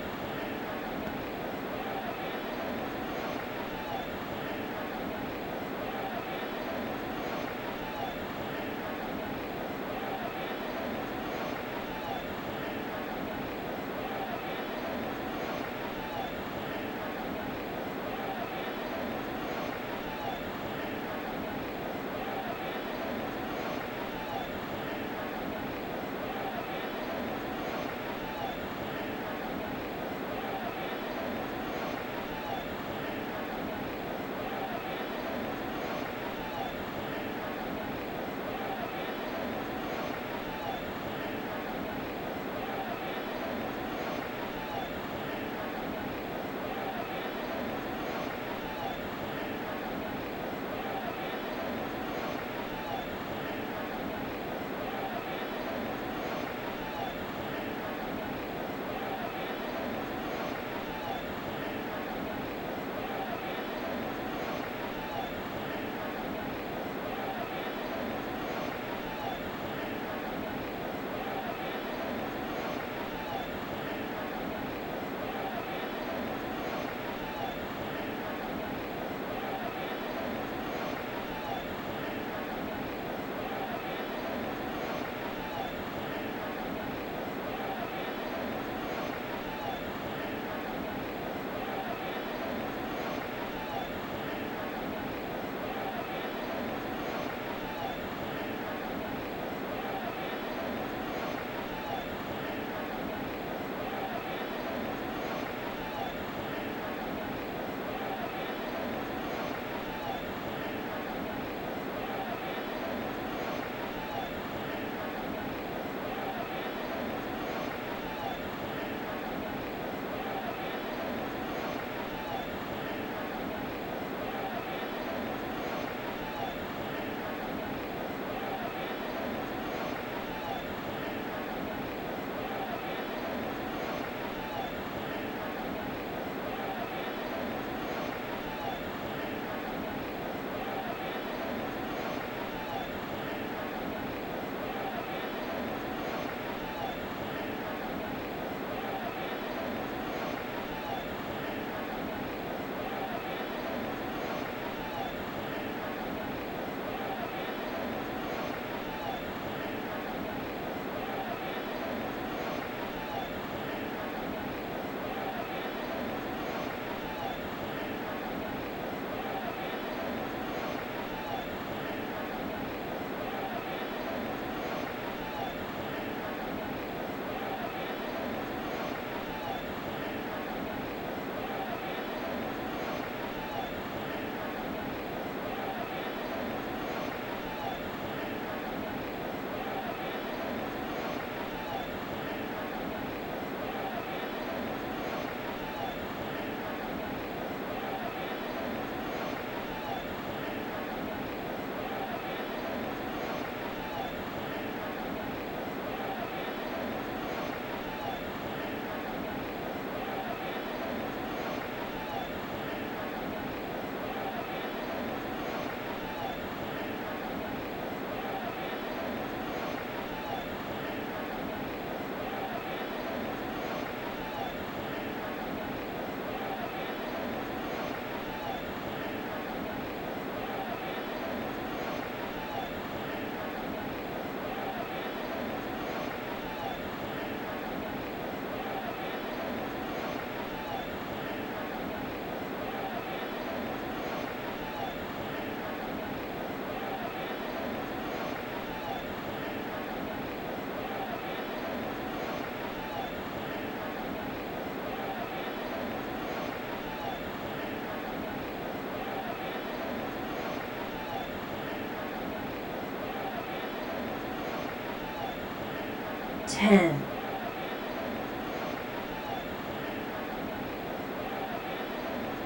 Ten,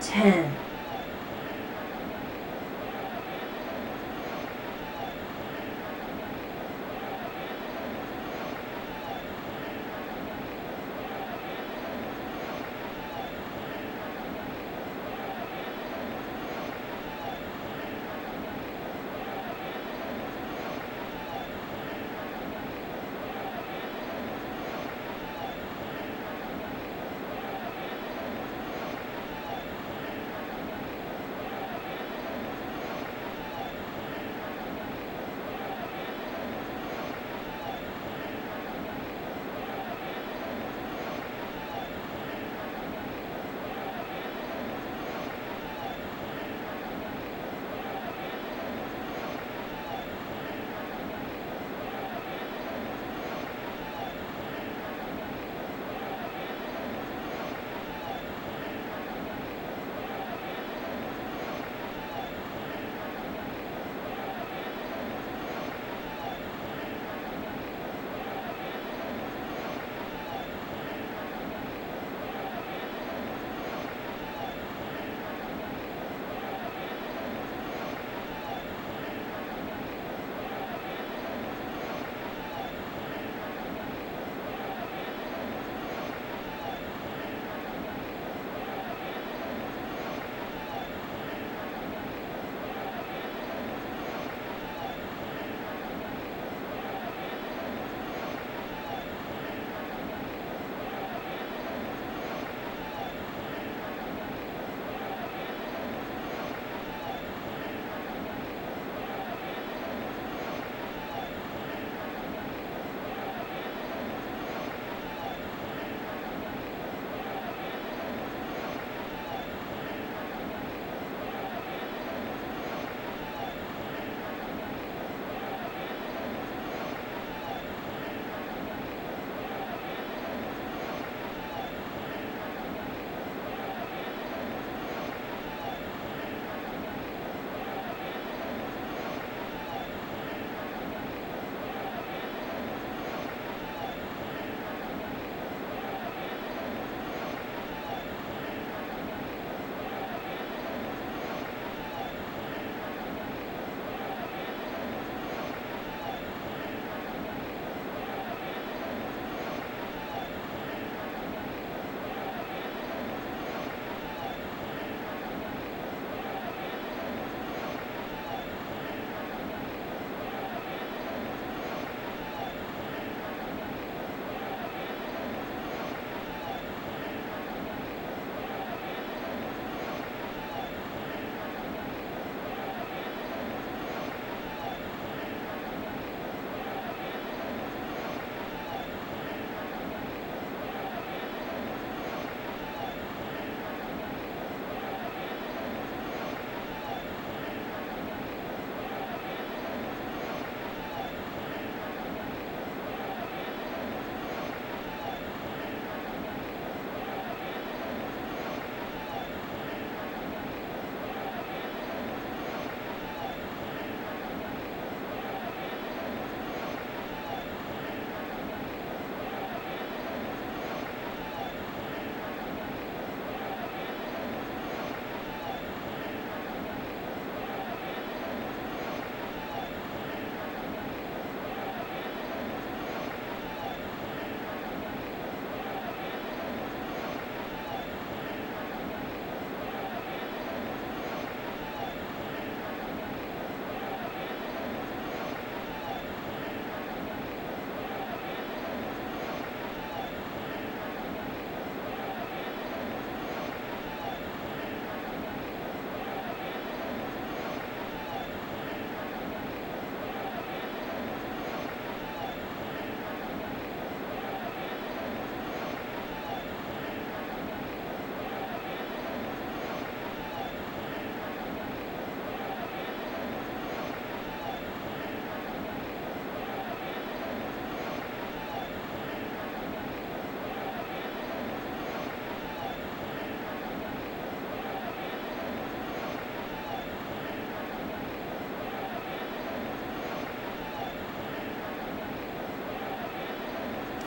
10, 9,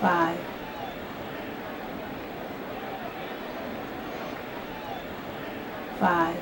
5, 5,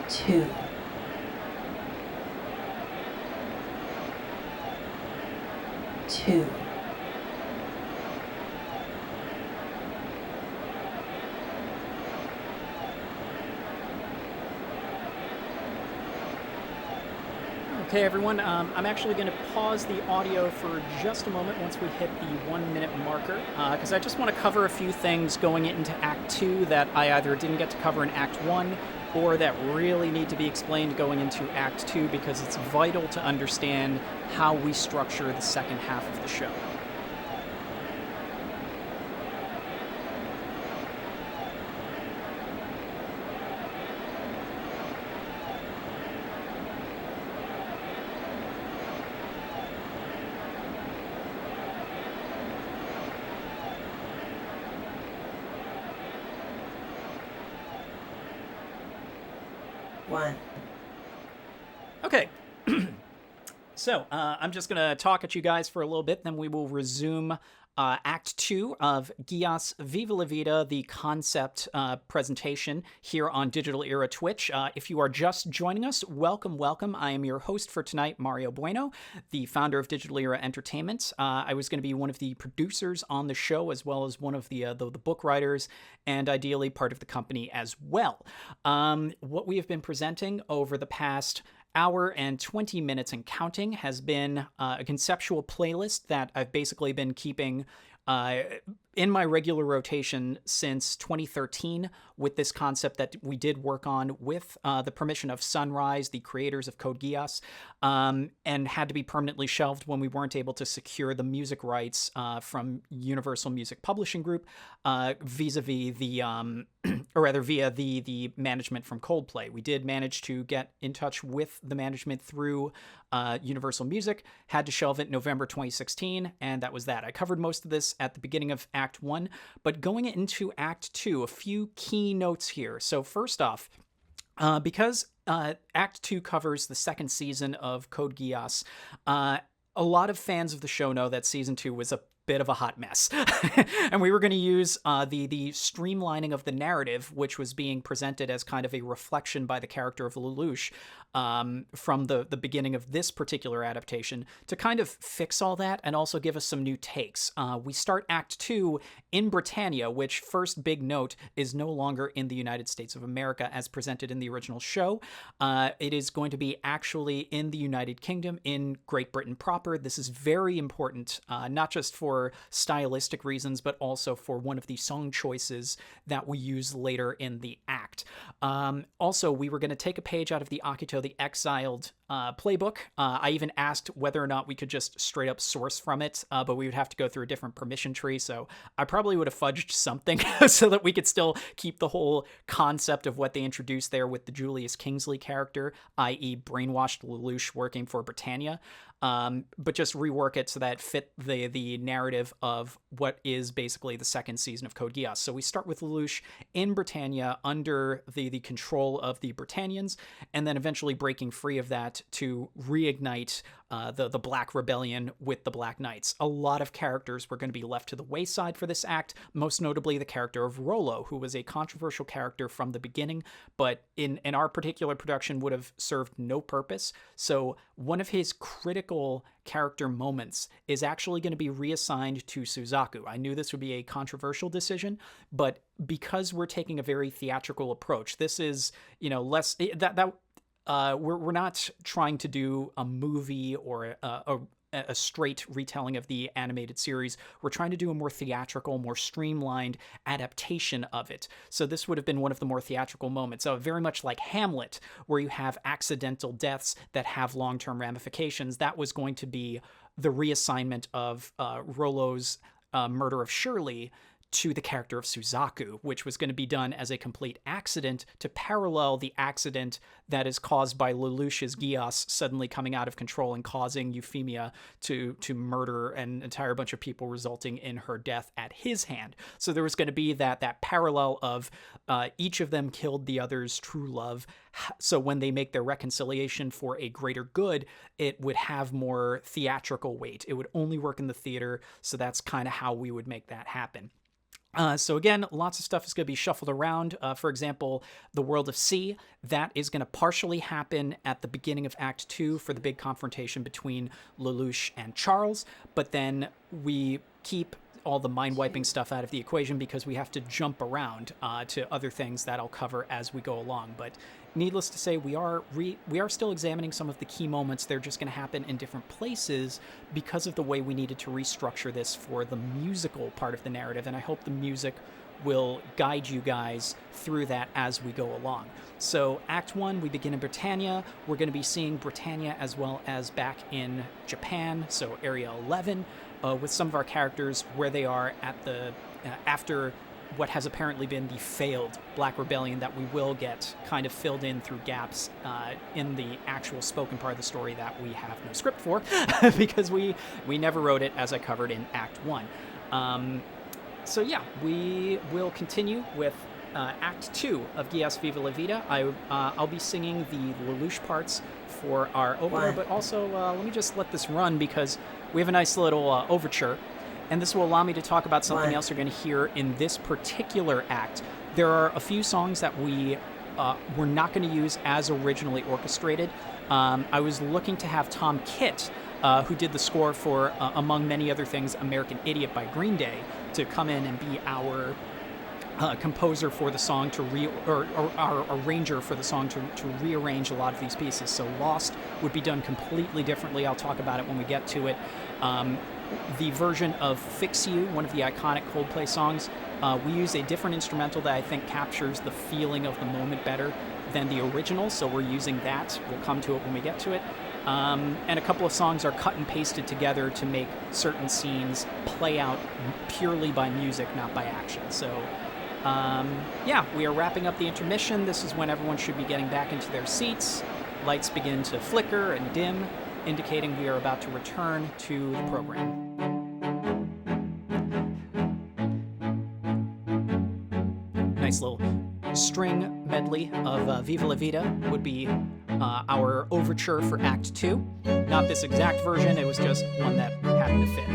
2, 2, Okay, everyone, I'm actually going to pause the audio for just a moment once we hit the 1 minute marker, because I just want to cover a few things going into Act 2 that I either didn't get to cover in Act 1 or that really need to be explained going into Act 2 because it's vital to understand how we structure the second half of the show. Okay, so I'm just going to talk at you guys for a little bit, then we will resume Act 2 of Geass Viva la Vida, the concept presentation here on Digital Era Twitch. If you are just joining us, welcome, welcome. I am your host for tonight, Mario Bueno, the founder of Digital Era Entertainment. I was going to be one of the producers on the show, as well as one of the book writers, and ideally part of the company as well. What we have been presenting over the past hour and 20 minutes and counting has been a conceptual playlist that I've basically been keeping in my regular rotation since 2013 with this concept that we did work on with the permission of Sunrise, the creators of Code Geass, and had to be permanently shelved when we weren't able to secure the music rights from Universal Music Publishing Group vis-a-vis the, or rather via the management from Coldplay. We did manage to get in touch with the management through Universal Music, had to shelve it November 2016, and that was that. I covered most of this at the beginning of Act 1, but going into Act 2, a few key notes here. So first off, because Act 2 covers the second season of Code Geass, a lot of fans of the show know that Season 2 was a bit of a hot mess. And we were going to use the streamlining of the narrative, which was being presented as kind of a reflection by the character of Lelouch from the beginning of this particular adaptation, to kind of fix all that and also give us some new takes. We start Act 2 in Britannia, which, first big note, is no longer in the United States of America as presented in the original show. It is going to be actually in the United Kingdom, in Great Britain proper. This is very important, not just for stylistic reasons, but also for one of the song choices that we use later in the act. Also, we were going to take a page out of the Akito the Exiled playbook. I even asked whether or not we could just straight up source from it, but we would have to go through a different permission tree, so I probably would have fudged something so that we could still keep the whole concept of what they introduced there with the Julius Kingsley character, i.e. brainwashed Lelouch working for Britannia, but just rework it so that it fit the narrative of what is basically the second season of Code Geass. So we start with Lelouch in Britannia under the control of the Britannians, and then eventually breaking free of that to reignite the Black Rebellion with the Black Knights. A lot of characters were going to be left to the wayside for this act, most notably the character of Rollo, who was a controversial character from the beginning, but in our particular production would have served no purpose. So one of his critical character moments is actually going to be reassigned to Suzaku. I knew this would be a controversial decision, but because we're taking a very theatrical approach, this is, less we're not trying to do a movie or a straight retelling of the animated series. We're trying to do a more theatrical, more streamlined adaptation of it. So this would have been one of the more theatrical moments. So very much like Hamlet, where you have accidental deaths that have long-term ramifications. That was going to be the reassignment of Rollo's murder of Shirley to the character of Suzaku, which was going to be done as a complete accident to parallel the accident that is caused by Lelouch's Geass suddenly coming out of control and causing Euphemia to murder an entire bunch of people, resulting in her death at his hand. So there was going to be that parallel of each of them killed the other's true love. So when they make their reconciliation for a greater good, it would have more theatrical weight. It would only work in the theater. So that's kind of how we would make that happen. So again, lots of stuff is going to be shuffled around. For example, the world of C, that is going to partially happen at the beginning of Act 2 for the big confrontation between Lelouch and Charles, but then we keep all the mind-wiping stuff out of the equation because we have to jump around to other things that I'll cover as we go along. But needless to say, we are still examining some of the key moments. They're just going to happen in different places because of the way we needed to restructure this for the musical part of the narrative, and I hope the music will guide you guys through that as we go along. So Act 1, we begin in Britannia. We're going to be seeing Britannia as well as back in Japan, so Area 11, with some of our characters where they are at the after what has apparently been the failed Black Rebellion that we will get kind of filled in through gaps in the actual spoken part of the story that we have no script for because we never wrote it, as I covered in Act 1. So yeah, we will continue with Act 2 of Geass Viva la Vida. I'll be singing the Lelouch parts for our opener, but also let me just let this run because we have a nice little overture, and this will allow me to talk about something else you're going to hear in this particular act. There are a few songs that we're not going to use as originally orchestrated. I was looking to have Tom Kitt, who did the score for, among many other things, American Idiot by Green Day, to come in and be our composer for the song or our arranger for the song to rearrange a lot of these pieces. So Lost would be done completely differently. I'll talk about it when we get to it. the version of Fix You, one of the iconic Coldplay songs, we use a different instrumental that I think captures the feeling of the moment better than the original, so we're using that. We'll come to it when we get to it. And a couple of songs are cut and pasted together to make certain scenes play out purely by music, not by action. So, yeah, we are wrapping up the intermission. This is when everyone should be getting back into their seats. Lights begin to flicker and dim, indicating we are about to return to the program. Nice little string medley of Viva la Vida would be our overture for Act 2. Not this exact version, it was just one that happened to fit.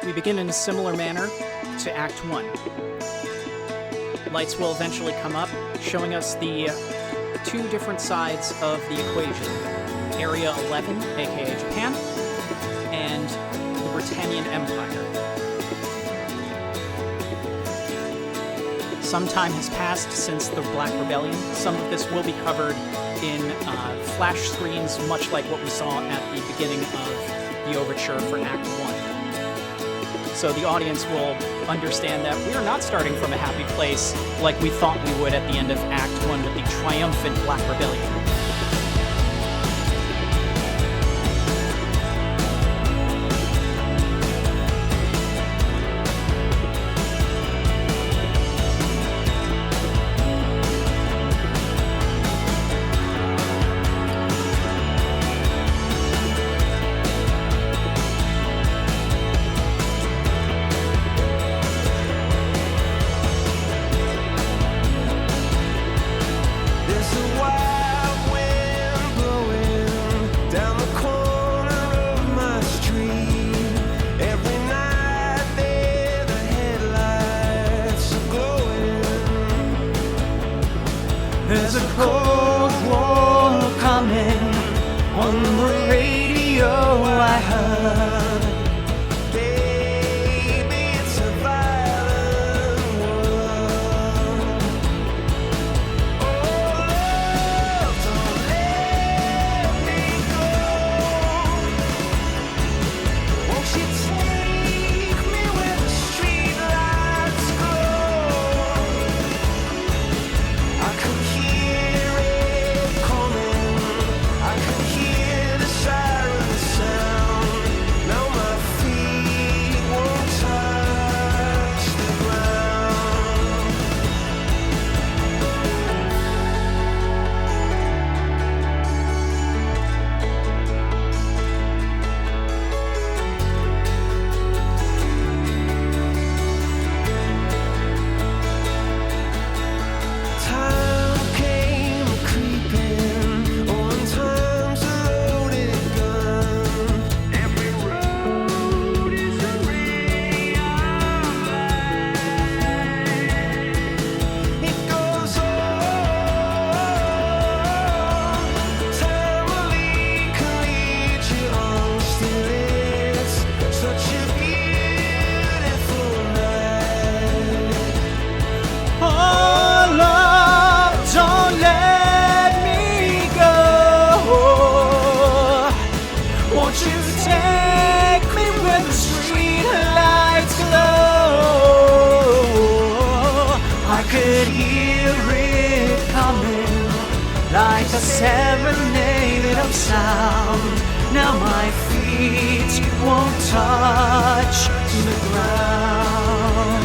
We begin in a similar manner to Act 1. Lights will eventually come up, showing us the two different sides of the equation. Area 11, aka Japan, and the Britannian Empire. Some time has passed since the Black Rebellion. Some of this will be covered in flash screens, much like what we saw at the beginning of the overture for Act 1. So the audience will understand that we are not starting from a happy place like we thought we would at the end of Act 1 with the triumphant Black Rebellion. There's a cold war coming on the radio, I heard. Baby, it's a violent world. Oh, love, don't let me go. Won't you take me where the streetlights glow? I could hear it coming. I could hear the siren sound. Now my could hear it coming like a serenade of sound. Now my feet won't touch the ground.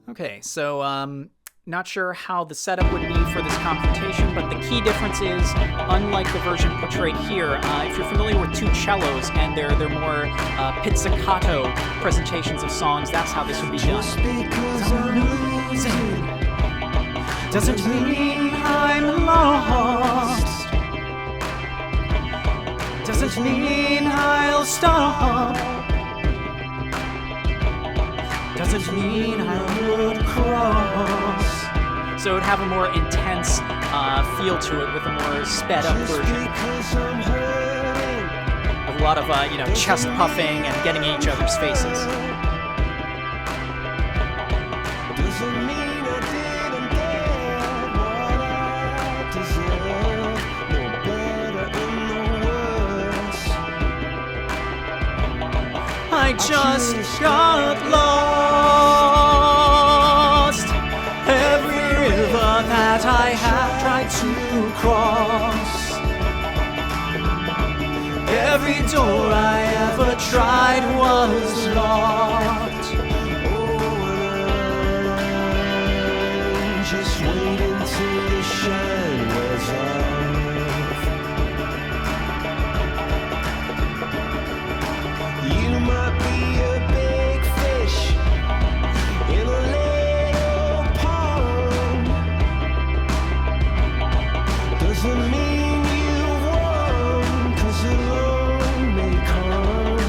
Okay, so not sure how the setup would be for this confrontation, but the key difference is, unlike the version portrayed here, if you're familiar with two cellos and they're more pizzicato presentations of songs, that's how this would be done. I'm losing doesn't mean I'm lost. Doesn't mean I'll stop. Doesn't mean I would cross. So it would have a more intense feel to it with a more sped up version. With a lot of, chest puffing and getting in each other's faces. Doesn't mean I didn't get what I deserve. No better and no worse. I just got lost. Every river that I have tried to cross. Every door I ever tried was locked. Just waiting till the shine wears off. You might be a big fish in a little pond. Doesn't mean you won, 'cause along may come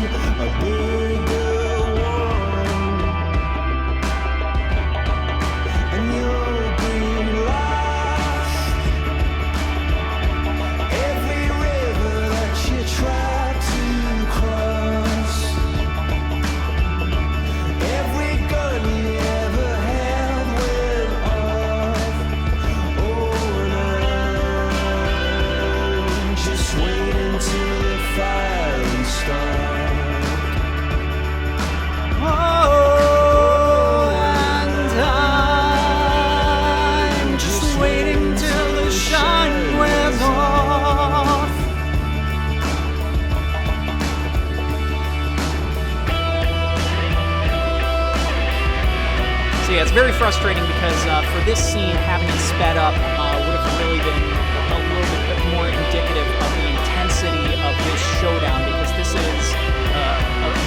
a bigger one. And you'll be lost. Every river that you try to cross. Every gun you ever held went off. Oh, and I'm just waiting till the fire starts. Oh, and I'm just waiting till the shine wears off. So yeah, it's very frustrating because for this scene, having it sped up would have really been a little bit more indicative of the intensity of this showdown, because this is a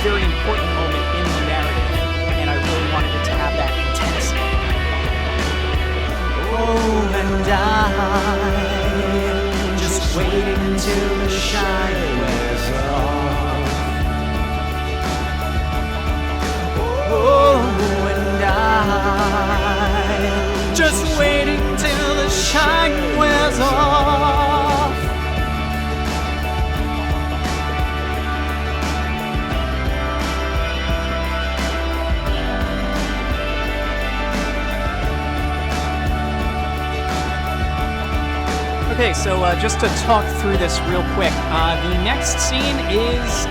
very important moment in the narrative, and I really wanted it to have that intensity. Oh, and I'm just waiting till the shine wears off. Oh, and I'm just waiting till the shine wears off. Okay, so just to talk through this real quick, the next scene is,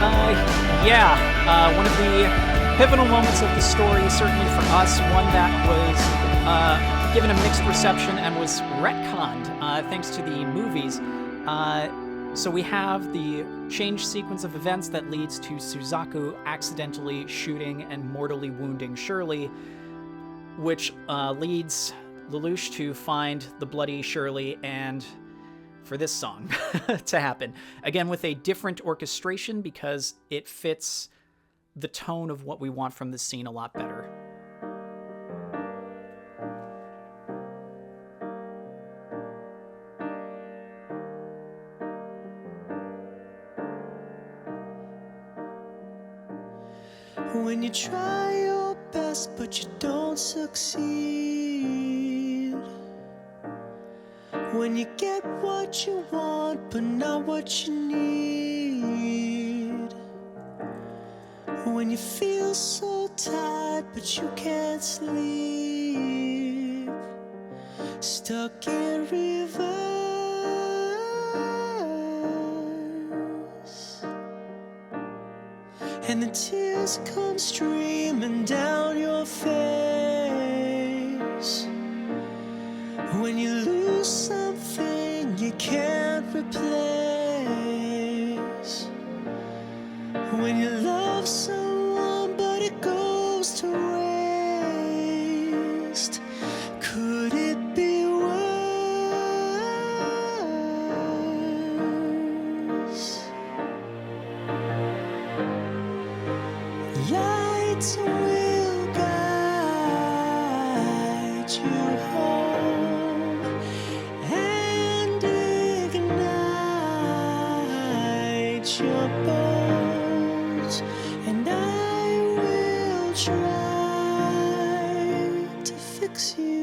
one of the pivotal moments of the story, certainly for us, one that was given a mixed reception and was retconned thanks to the movies. So we have the change sequence of events that leads to Suzaku accidentally shooting and mortally wounding Shirley, which leads Lelouch to find the bloody Shirley and for this song to happen. Again, with a different orchestration because it fits the tone of what we want from this scene a lot better. When you try your best but you don't succeed. When you get what you want but not what you need. When you feel so tired but you can't sleep. Stuck in reverse. And the tears come streaming down your face. When you lose something you can't replace. When you love someone but it goes to waste. Could it be worse? Lights will guide you home and ignite your bones, and I will try to fix you.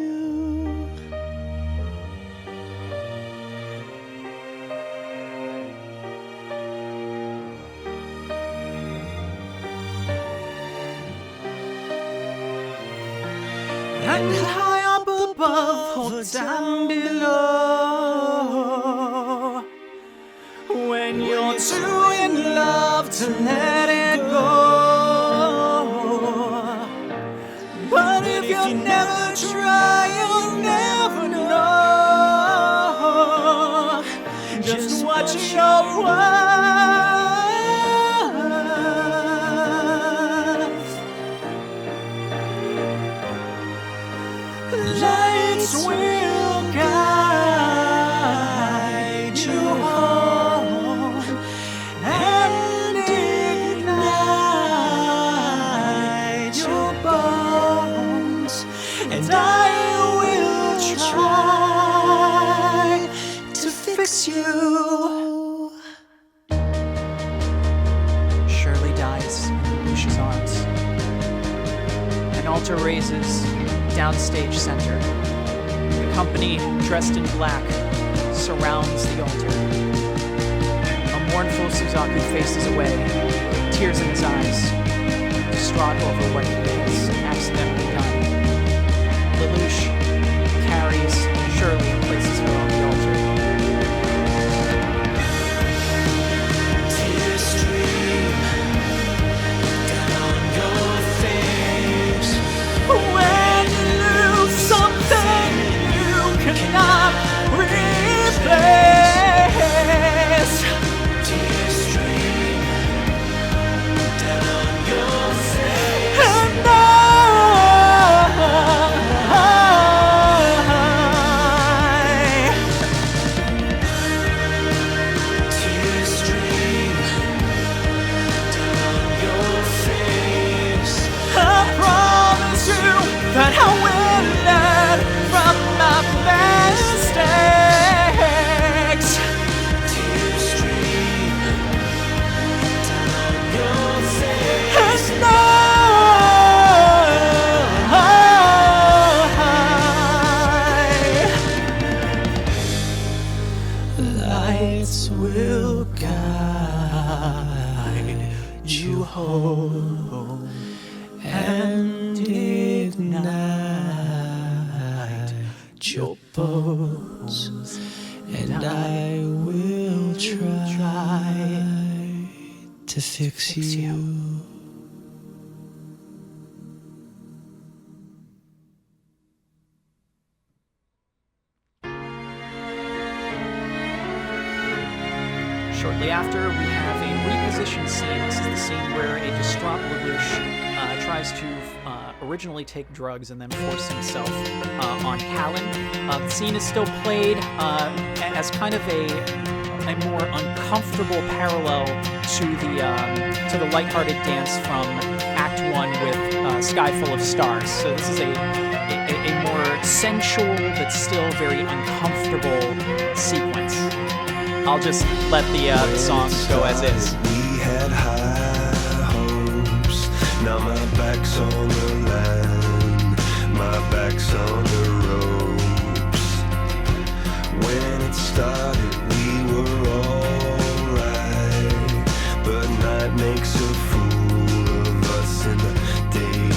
And high up above or down below, when you're too in love to let it go. But if you never try, you'll never know just what you're worth. Lights will guide you home and ignite your bones, and I will try to fix you. Shirley dies in Lucia's arms. An altar raises downstage center. The company, dressed in black, surrounds the altar. A mournful Suzaku faces away, tears in his eyes, distraught over what he has accidentally done. Lelouch carries Shirley and places her on the altar. Tears stream down your face. When you lose something you cannot replace. Tears stream down your face. And tears stream down your face. I promise you that I will learn from my mistakes. Tears stream down your face. And lights will guide you home and ignite your bones, and I will try to fix you. Shortly after, we have a reposition scene. This is the scene where a distraught Lelouch tries to originally take drugs and then force himself on Callan. The scene is still played as kind of a more uncomfortable parallel to the lighthearted dance from Act 1 with Sky Full of Stars. So this is a more sensual but still very uncomfortable sequence. I'll just let the song go as is. We had high hopes, Now my back's on the line, my back's on the ropes. When it started we were alright, but night makes a fool of us in the daylight.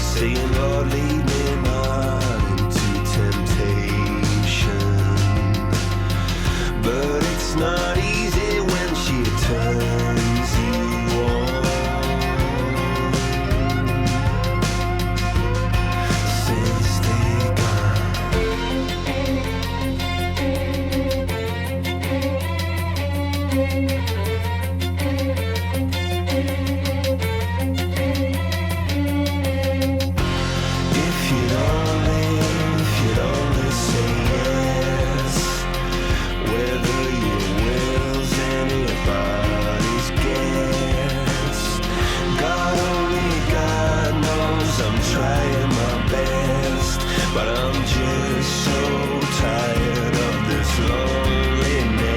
Saying, Lord, lead me not into temptation. But it's not easy when she turns you on. Since they're but I'm just so tired of this loneliness.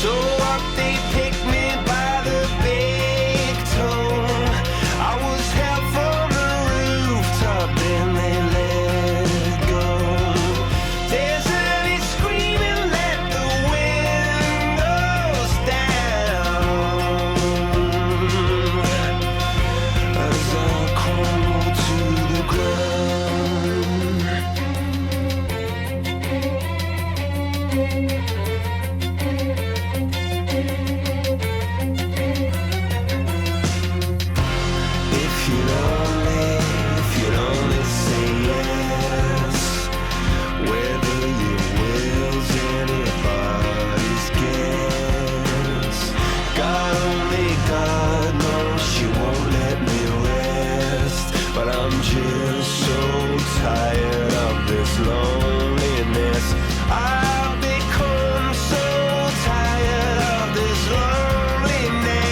So up they pick me by the big toe. I was held from the rooftop and they let go. There's early screaming, let the windows down. As I crumble to the ground. If you'd only say yes, whether your will's anybody's guess. God knows she won't let me rest, but I'm just so tired of this loneliness. I've become so tired of this loneliness.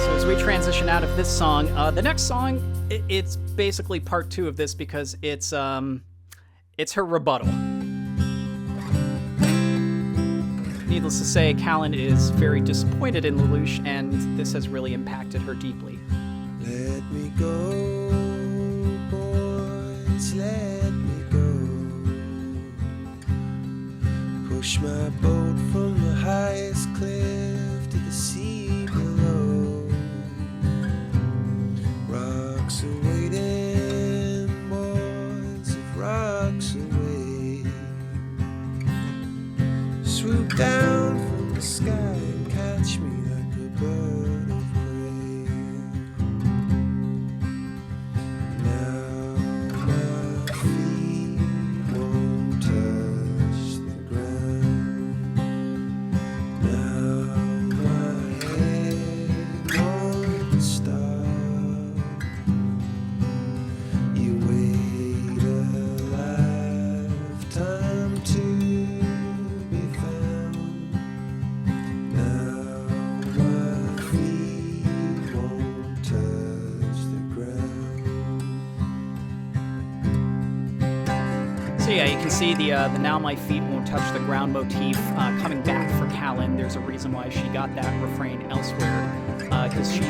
So as we transition out of this song, the next song, it's basically part 2 of this because it's her rebuttal. Needless to say, Callan is very disappointed in Lelouch, and this has really impacted her deeply. Let me go, boys, let me go. Push my boat from the highest cliff to the sea below. Rocks are waiting, boys, if rocks are waiting. Swoop down from the sky and catch me like a bird of prey. Now my feet won't touch the ground. Now my head won't stop. You wait a lifetime to be found. Now my feet won't touch the ground. So yeah, you can see the "Now My Feet Won't Touch the Ground" motif coming back for Callan. There's a reason why she got that refrain elsewhere, because she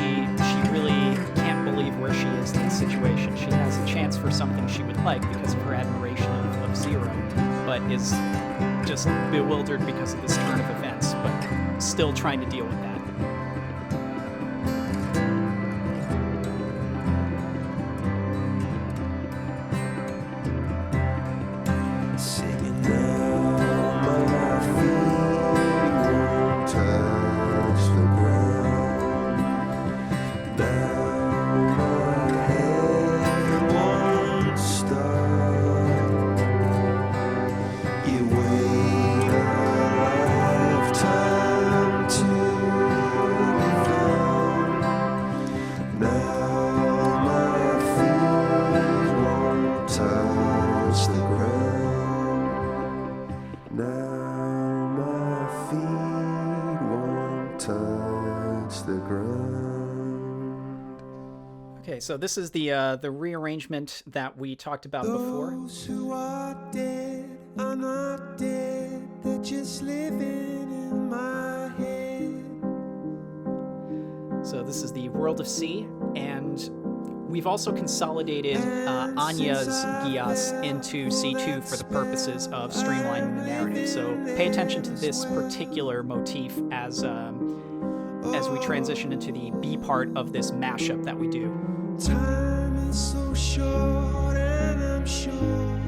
really can't believe where she is in this situation. She has a chance for something she would like because of her admiration of Zero, but is just bewildered because of this turn of events, but still trying to deal with that. Singing now, my feet won't touch the ground. Now my head won't stop. You wait a lifetime to be found. Now my feet won't touch the ground. Now my feet won't touch the ground. Okay, so this is the rearrangement that we talked about before. Those who are dead are not dead, they're just living in my head. So this is the World of C, and we've also consolidated Anya's Geass into C2 for the purposes of streamlining the narrative. So pay attention to this particular motif as we transition into the B part of this mashup that we do. Time is so short, and I'm sure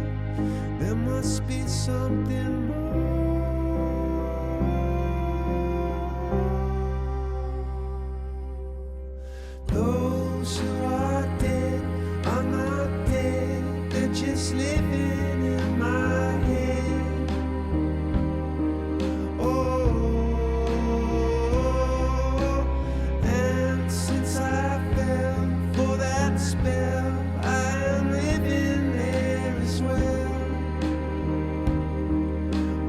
there must be something more. Those who are dead are not dead, they're just living in my head. Oh, and since I fell for that spell, I am living there as well.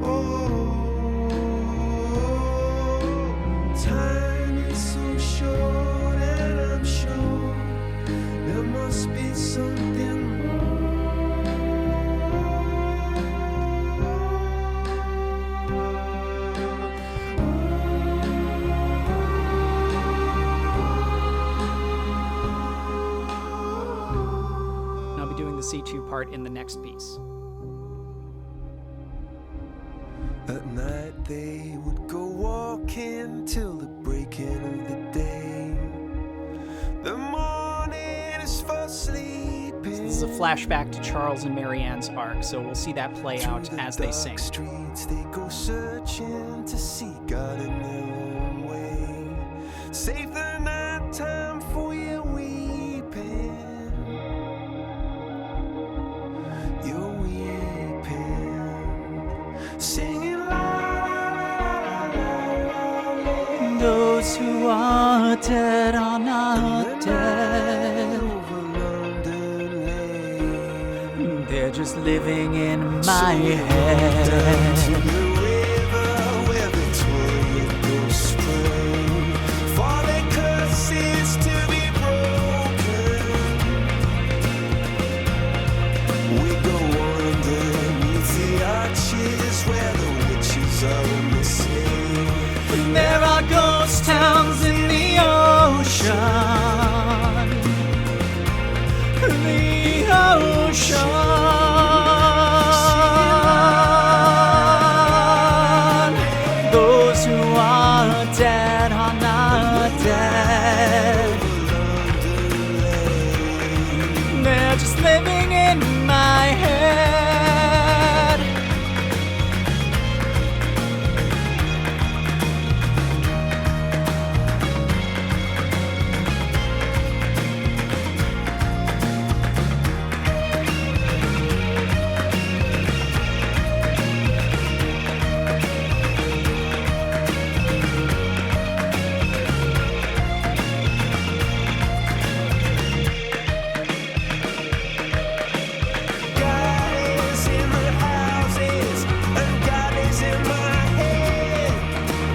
Oh, time is so short, and I'm sure there must be something And I'll be doing the C2 part in the next piece. At night they would go walking till the breaking of the day. The morning is for sleeping. This is a flashback to Charles and Marianne's arc, so we'll see that play out Through the as they dark sing. streets they go searching to see God in their own way. Save the night time for your weeping. You're weeping, singing la la la la la. Those who are dead are not dead. Over London Lane. They're just living in my To head. the river where Victoria goes spray. For their curses to be broken. We go underneath the arches where the witches are in the sea. There are ghost towns in the ocean. The ocean. Those who are dead are not dead. They're just living in my head. God is in the houses, and God is in my head.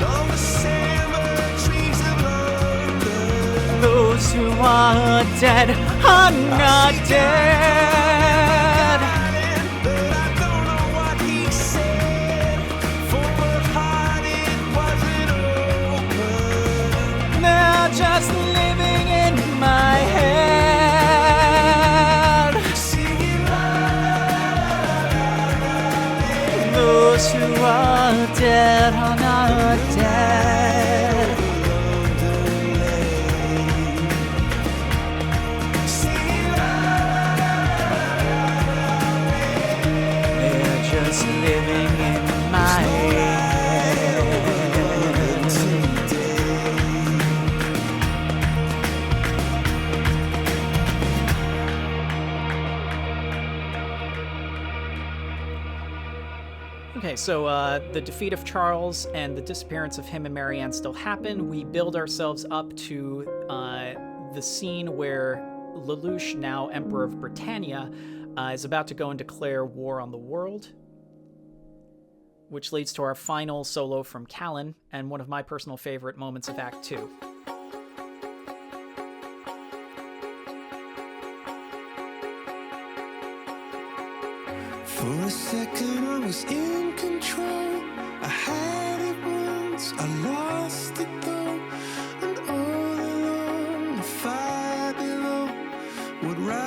On the cemeteries of London. Those who are dead are not dead. But I don't know what he said. For my heart it wasn't open. They're just living in my head. Singing la la la la la. Those those who are dead are not dead. They're just living in my head. Okay, so the defeat of Charles and the disappearance of him and Marianne still happen. We build ourselves up to the scene where Lelouch, now Emperor of Britannia, is about to go and declare war on the world, which leads to our final solo from Callan and one of my personal favorite moments of Act 2. For a second I was in control. I had it once, I lost it though. And all along the fire below would rise.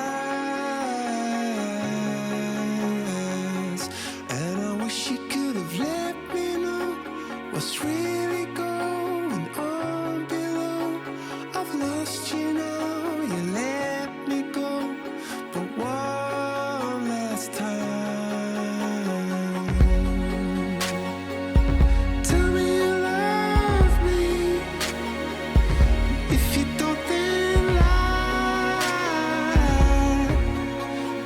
And I wish you could have let me know what's really going on below. I've lost you now, you let me go. But one last time, tell me you love me. If you don't, then lie.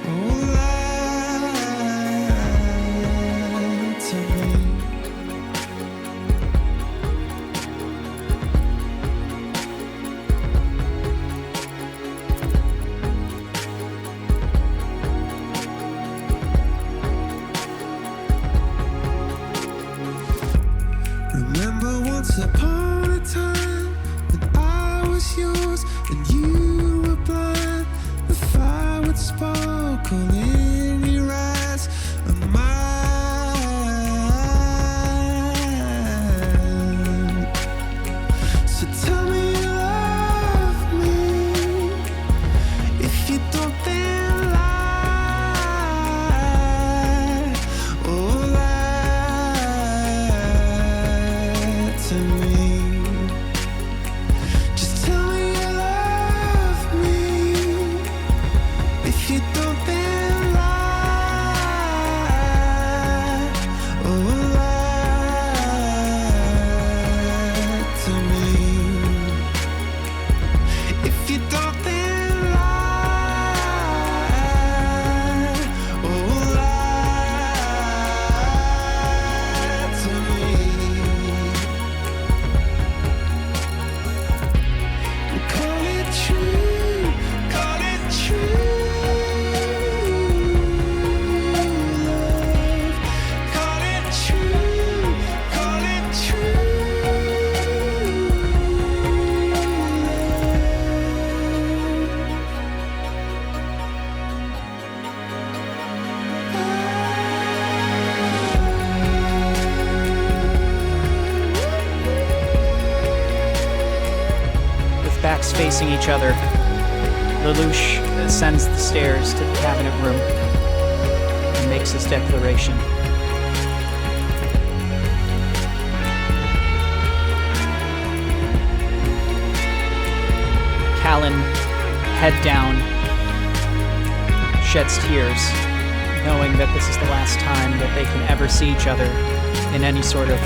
Oh, lie to me. Remember once upon a time when I was yours and you were blind. The fire would sparkle in your eyes of mine. So tell me you love me. If you don't, then lie. Oh, lie to me. Just tell me you love me. If you don't, then lie. Oh, lie to me. If you don't, then lie. Oh, lie to me. Call it true, call it true love. Call it true, call it With backs facing each other, Lelouch ascends the stairs to the cabinet room and makes his declaration. Callan, head down, sheds tears, knowing that this is the last time that they can ever see each other in any sort of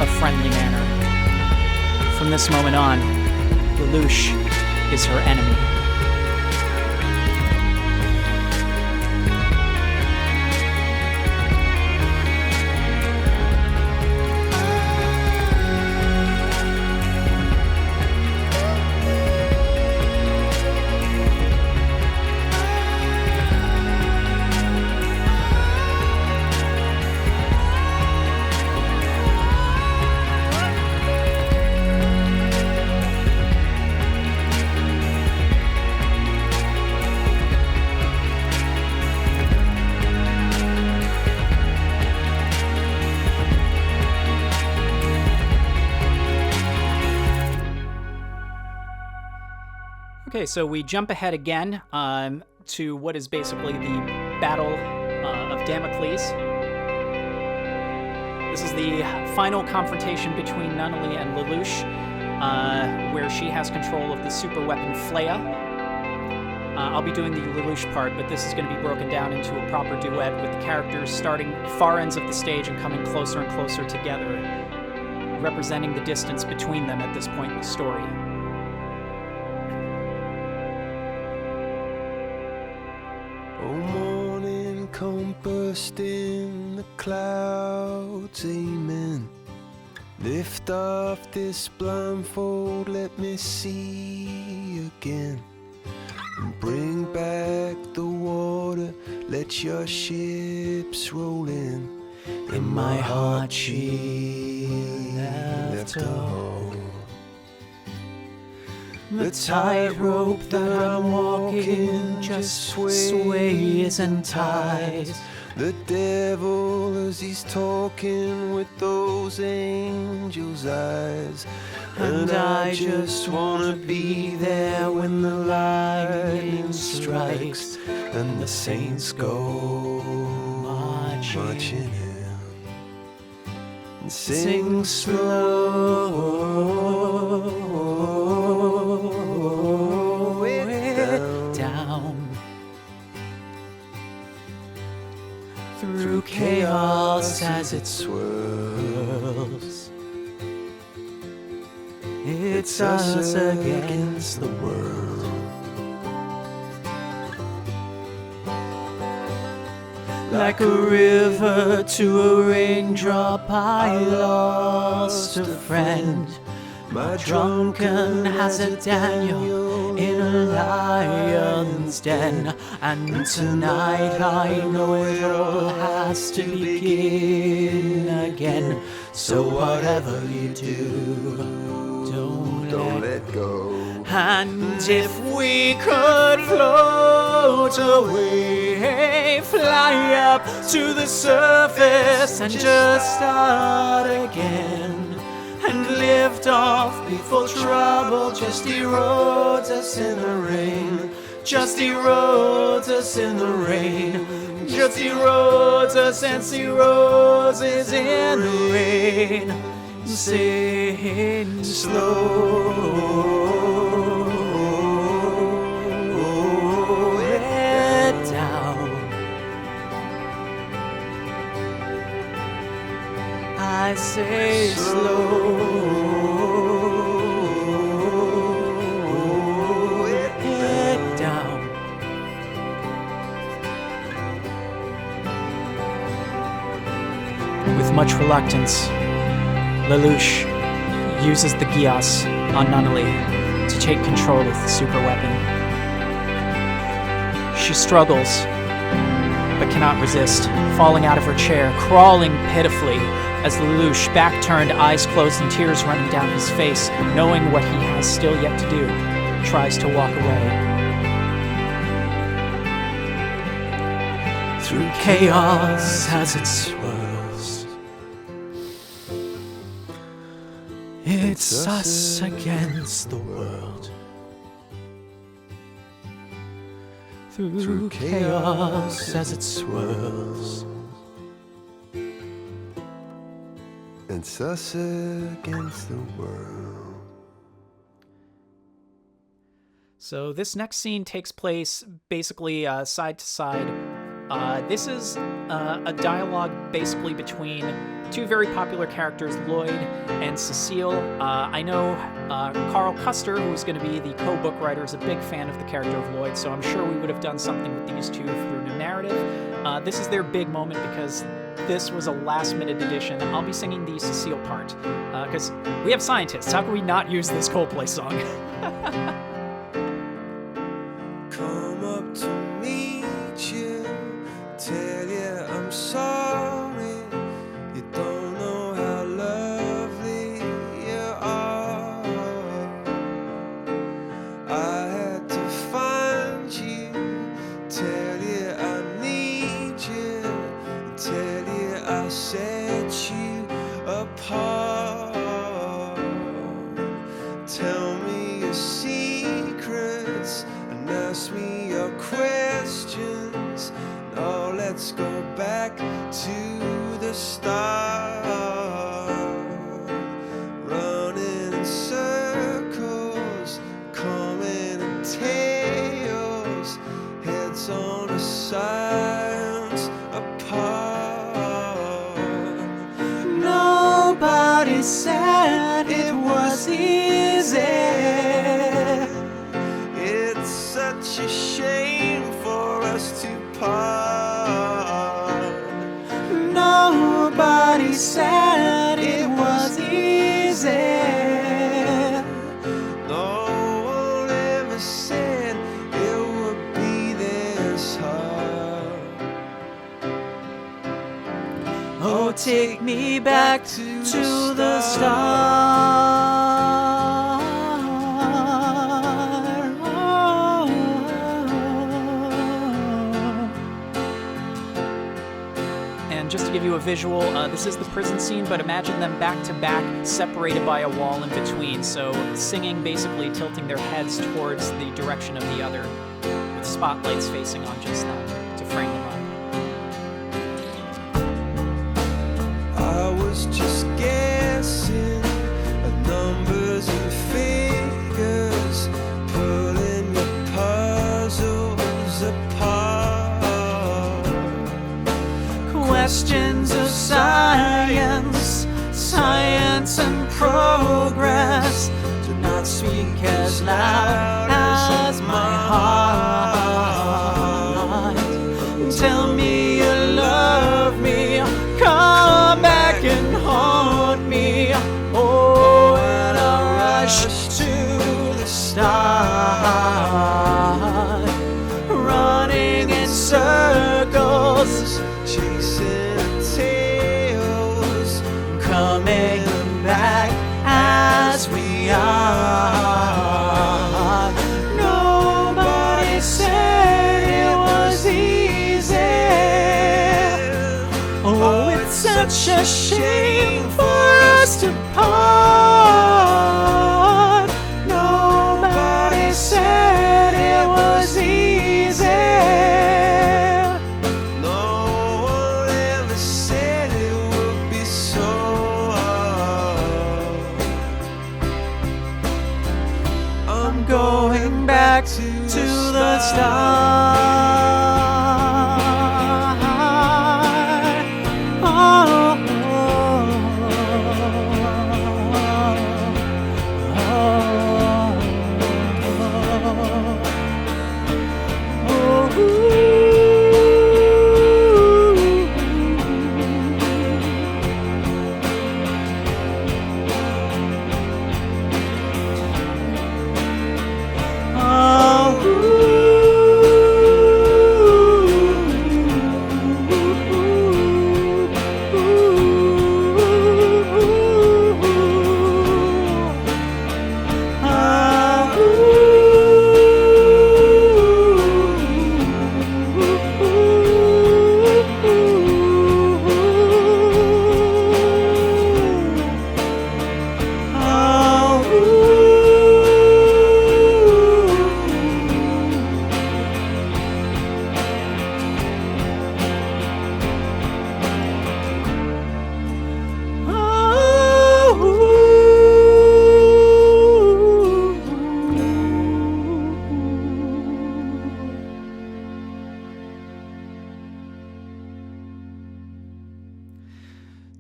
a friendly manner. From this moment on, Lelouch is her enemy. Okay, so we jump ahead again to what is basically the Battle of Damocles. This is the final confrontation between Nunnally and Lelouch, where she has control of the super weapon Flea. I'll be doing the Lelouch part, but this is going to be broken down into a proper duet with the characters starting far ends of the stage and coming closer and closer together, representing the distance between them at this point in the story. Oh, morning come bursting the clouds, amen. Lift off this blindfold, let me see again. And bring back the water, let your ships roll in. In my heart she left a hole. The tightrope that I'm walking just sways and ties. The devil as he's talking with those angels' eyes. And I just wanna be there when the lightning strikes and the saints go marching in. And sing slow it down through chaos as it swirls. It's us against the world. Like a river to a raindrop, I lost a friend. My drunken hazard Daniel in a lion's den. And tonight I know it all has to begin again. So whatever you do, don't let go. And if we could float away, fly up to the surface and just start again. And lift off before trouble just erodes us in the rain. Just erodes us in the rain. Just erodes us and see roses in the rain. Sing slow it down. I say slow it down. With much reluctance, Lelouch uses the Geass on Nunnally to take control of the super weapon. She struggles, but cannot resist, falling out of her chair, crawling pitifully as Lelouch, back turned, eyes closed and tears running down his face, knowing what he has still yet to do, tries to walk away. Through chaos as it swirls, it's us against the world. Through chaos as it swirls, it's us against the world. So this next scene takes place basically side to side. This is a dialogue basically between two very popular characters, Lloyd and Cecile. I know Carl Custer, who is going to be the co-book writer, is a big fan of the character of Lloyd, so I'm sure we would have done something with these two through the narrative. This is their big moment because this was a last-minute addition. I'll be singing the Cecile part, because we have scientists. How can we not use this Coldplay song? Come up to meet you, tell you I'm sorry. You don't know how lovely you are. I had to find you, tell you I need you, tell you I set you apart. Tell me your secrets and ask me your questions. Now let's go back to the start. said it was easy. It's such a shame for us to part. Nobody said it was easy. No one ever said it would be this hard. Oh, take me back to the start. Oh. And just to give you a visual, this is the prison scene, but imagine them back to back, separated by a wall in between. So singing, basically tilting their heads towards the direction of the other, with spotlights facing on just them to frame them up. I was just guessing at numbers and figures, pulling your puzzles apart. Questions of science, science and progress do not speak as loud as my heart. Tell me you love me, come back and haunt me. Oh, and I rush to the start, running in circles, chasing tails, coming back as we are. Nobody said it was easy. Oh, it's such a shame for us to part. Nobody said it was easy. No one ever said it would be so hard. I'm going back to the start.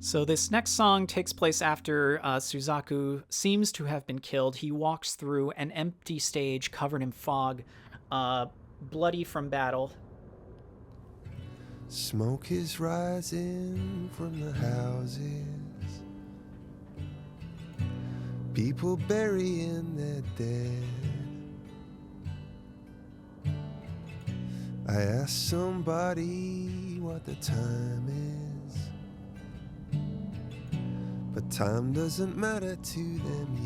So this next song takes place after Suzaku seems to have been killed. He walks through an empty stage covered in fog, bloody from battle. Smoke is rising from the houses, people burying their dead. I asked somebody what the time is, but time doesn't matter to them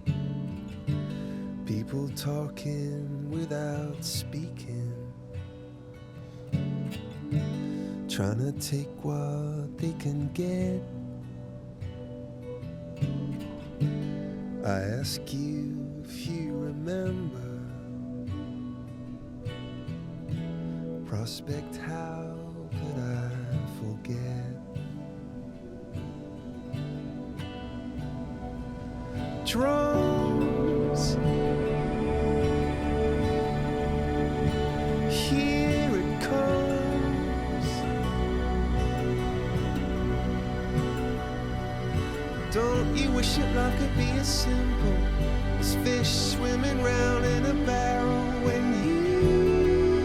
yet. People talking without speaking, trying to take what they can get. I ask you if you remember Prospekt, how could I forget? Drums, here it comes. Don't you wish that life could be as simple as fish swimming round in a barrel when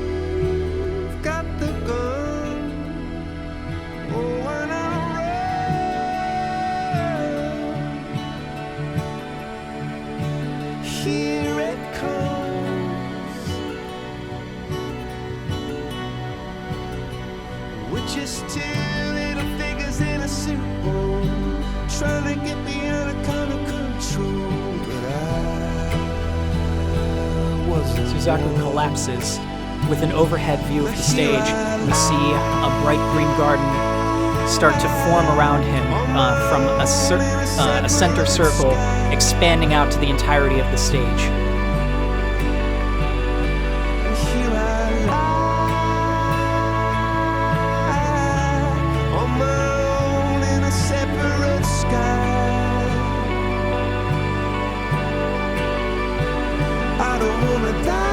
you've got the gun? Oh, when I run, here it comes. We're just two little figures in a soup bowl, trying to get me out of kind of control, but I wasn't. Suzaku collapses with an overhead view of the stage. We see a bright green garden start to form around him from a center circle, expanding out to the entirety of the stage. Here I lie on my own in a separate sky. I don't wanna die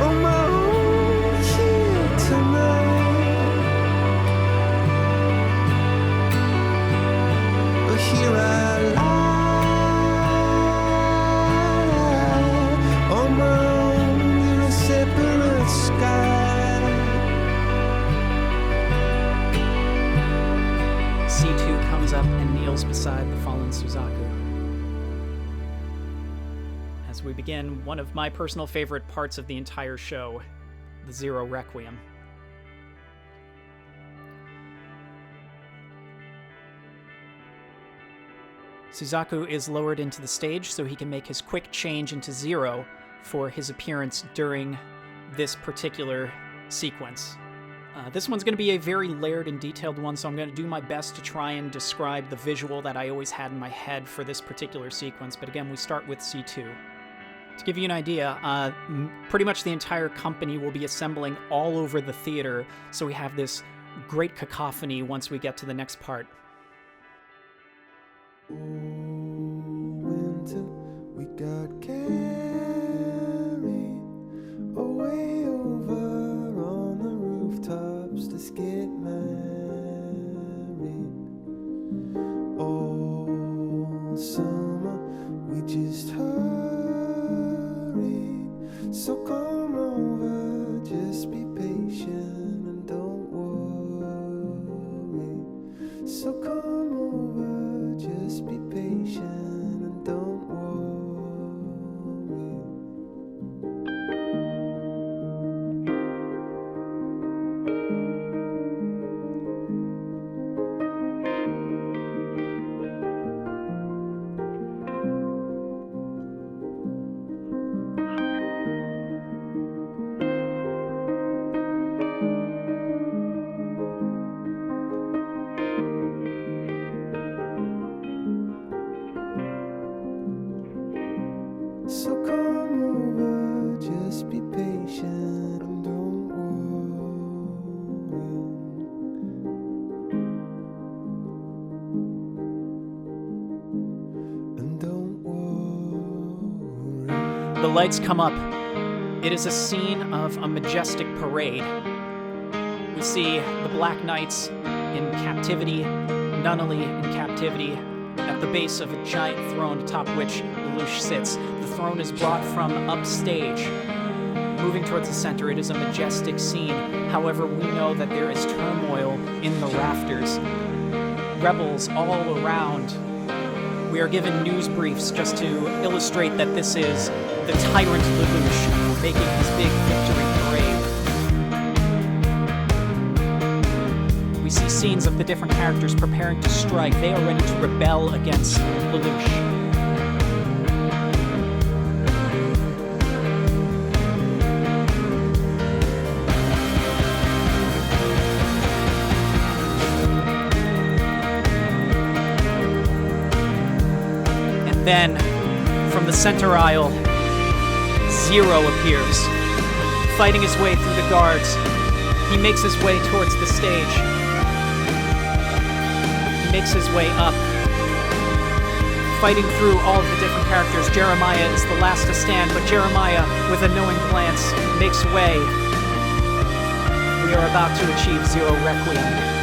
on my own here tonight. But here I lie on my own in a separate sky. C2 comes up and kneels beside the fallen Suzaku. As we begin one of my personal favorite parts of the entire show, the Zero Requiem. Suzaku is lowered into the stage so he can make his quick change into Zero for his appearance during this particular sequence. This one's going to be a very layered and detailed one, so I'm going to do my best to try and describe the visual that I always had in my head for this particular sequence, but again, we start with C2. To give you an idea, pretty much the entire company will be assembling all over the theater, so we have this great cacophony once we get to the next part. Winter, we got carried away over on the rooftops. Let's get married. All summer, we just hurried. So come over, just be patient and don't worry. So come over, just be patient and don't worry. So come over, just be patient and don't worry. And don't worry. The lights come up. It is a scene of a majestic parade. We see the Black Knights in captivity, Nunnally in captivity, at the base of a giant throne atop which Lelouch sits. The throne is brought from upstage. Moving towards the center, it is a majestic scene. However, we know that there is turmoil in the rafters. Rebels all around. We are given news briefs just to illustrate that this is the tyrant Lelouch making his big victory parade. We see scenes of the different characters preparing to strike. They are ready to rebel against Lelouch. Then, from the center aisle, Zero appears, fighting his way through the guards. He makes his way towards the stage. He makes his way up, fighting through all of the different characters. Jeremiah is the last to stand, but Jeremiah, with a knowing glance, makes way. We are about to achieve Zero Requiem.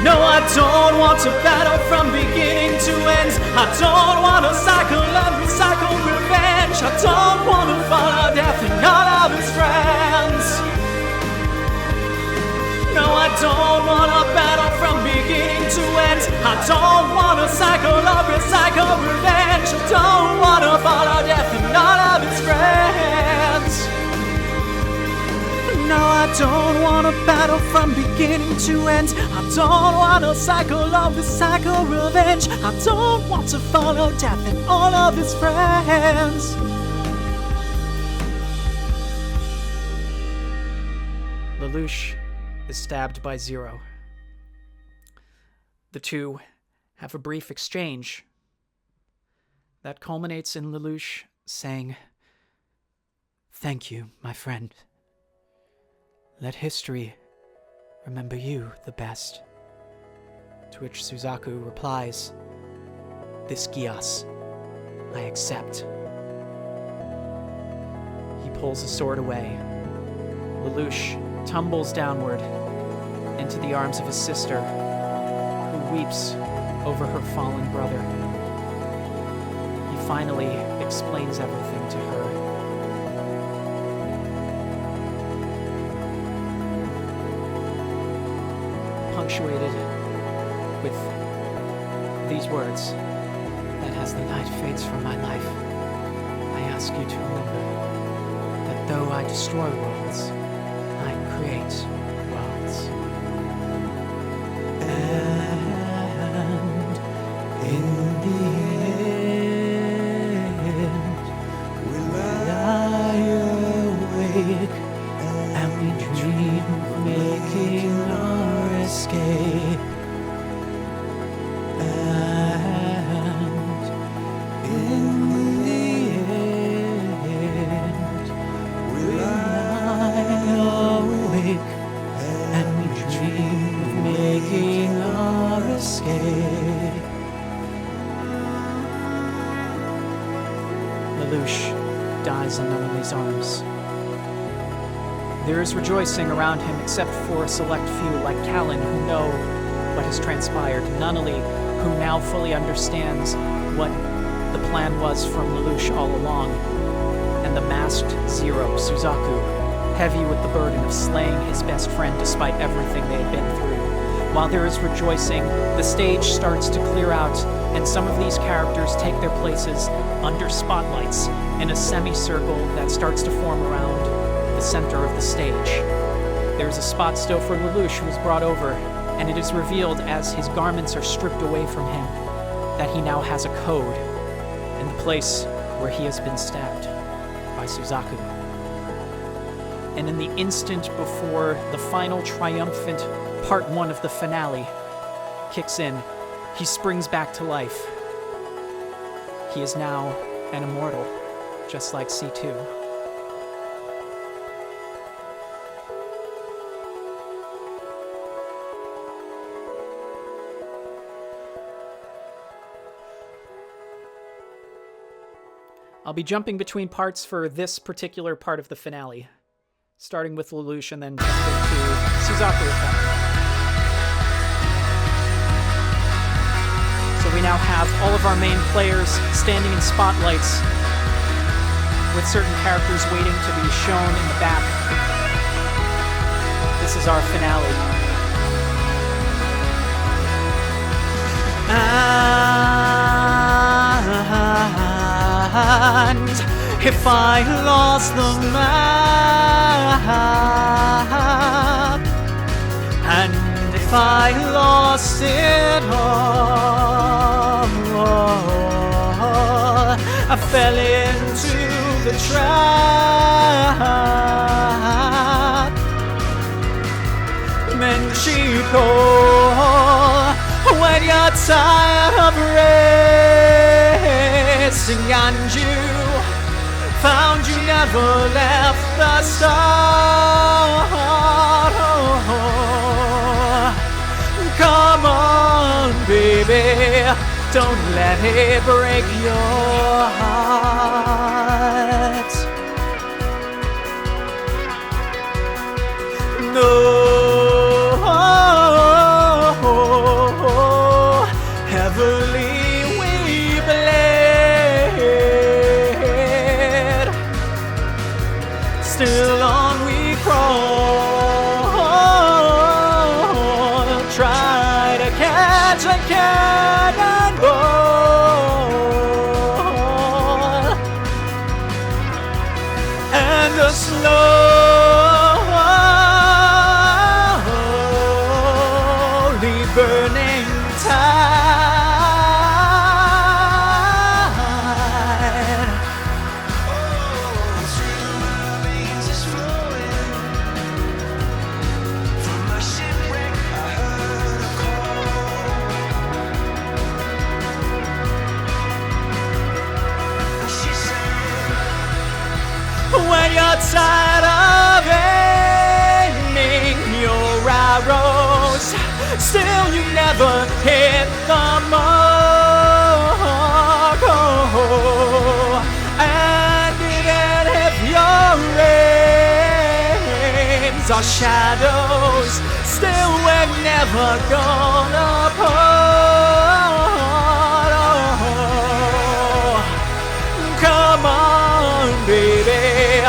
No, I don't want to battle from beginning to end. I don't want to cycle and recycle revenge. I don't want to follow death and all of its friends. No, I don't want to battle from beginning to end. I don't want to cycle or recycle revenge. I don't want to follow death and all of its friends. No, I don't want to battle from beginning to end. I don't want to cycle or recycle revenge. I don't want to follow death and all of its friends. Lelouch is stabbed by Zero. The two have a brief exchange that culminates in Lelouch saying, "Thank you, my friend. Let history remember you the best." To which Suzaku replies, "This Geass, I accept." He pulls a sword away. Lelouch tumbles downward into the arms of his sister, who weeps over her fallen brother. He finally explains everything to her. Punctuated with these words, "That as the night fades from my life, I ask you to remember that though I destroy worlds, I create worlds." And in the end, we lie awake and we dream of making our escape. And in the end, we lie awake and we dream of making our escape. Lelouch dies in Nunnally's arms. There is rejoicing around him except for a select few like Callan who know what has transpired, Nunnally who now fully understands what the plan was from Lelouch all along, and the masked Zero, Suzaku, heavy with the burden of slaying his best friend despite everything they had been through. While there is rejoicing, the stage starts to clear out, and some of these characters take their places under spotlights in a semicircle that starts to form around the center of the stage. There is a spot still for Lelouch, who is brought over, and it is revealed as his garments are stripped away from him that he now has a code in the place where he has been stabbed by Suzaku. And in the instant before the final triumphant part 1 of the finale kicks in, he springs back to life. He is now an immortal, just like C2. I'll be jumping between parts for this particular part of the finale, starting with Lelouch and then jumping to Suzaku effect. So we now have all of our main players standing in spotlights with certain characters waiting to be shown in the back. This is our finale. And if I lost the map, and if I lost it all, I fell into the trap. Menchiko, when you're tired of racing and you found you never left the start. Come on, baby, don't let it break your heart. No, the slowly burning tide. Through my veins is flowing. From my shipwreck I heard a call. And she said, When you're tired of aiming your arrows, still you never hit the mark. Oh, and even if your aims are shadows, still we're never gonna part. Oh, come on, baby,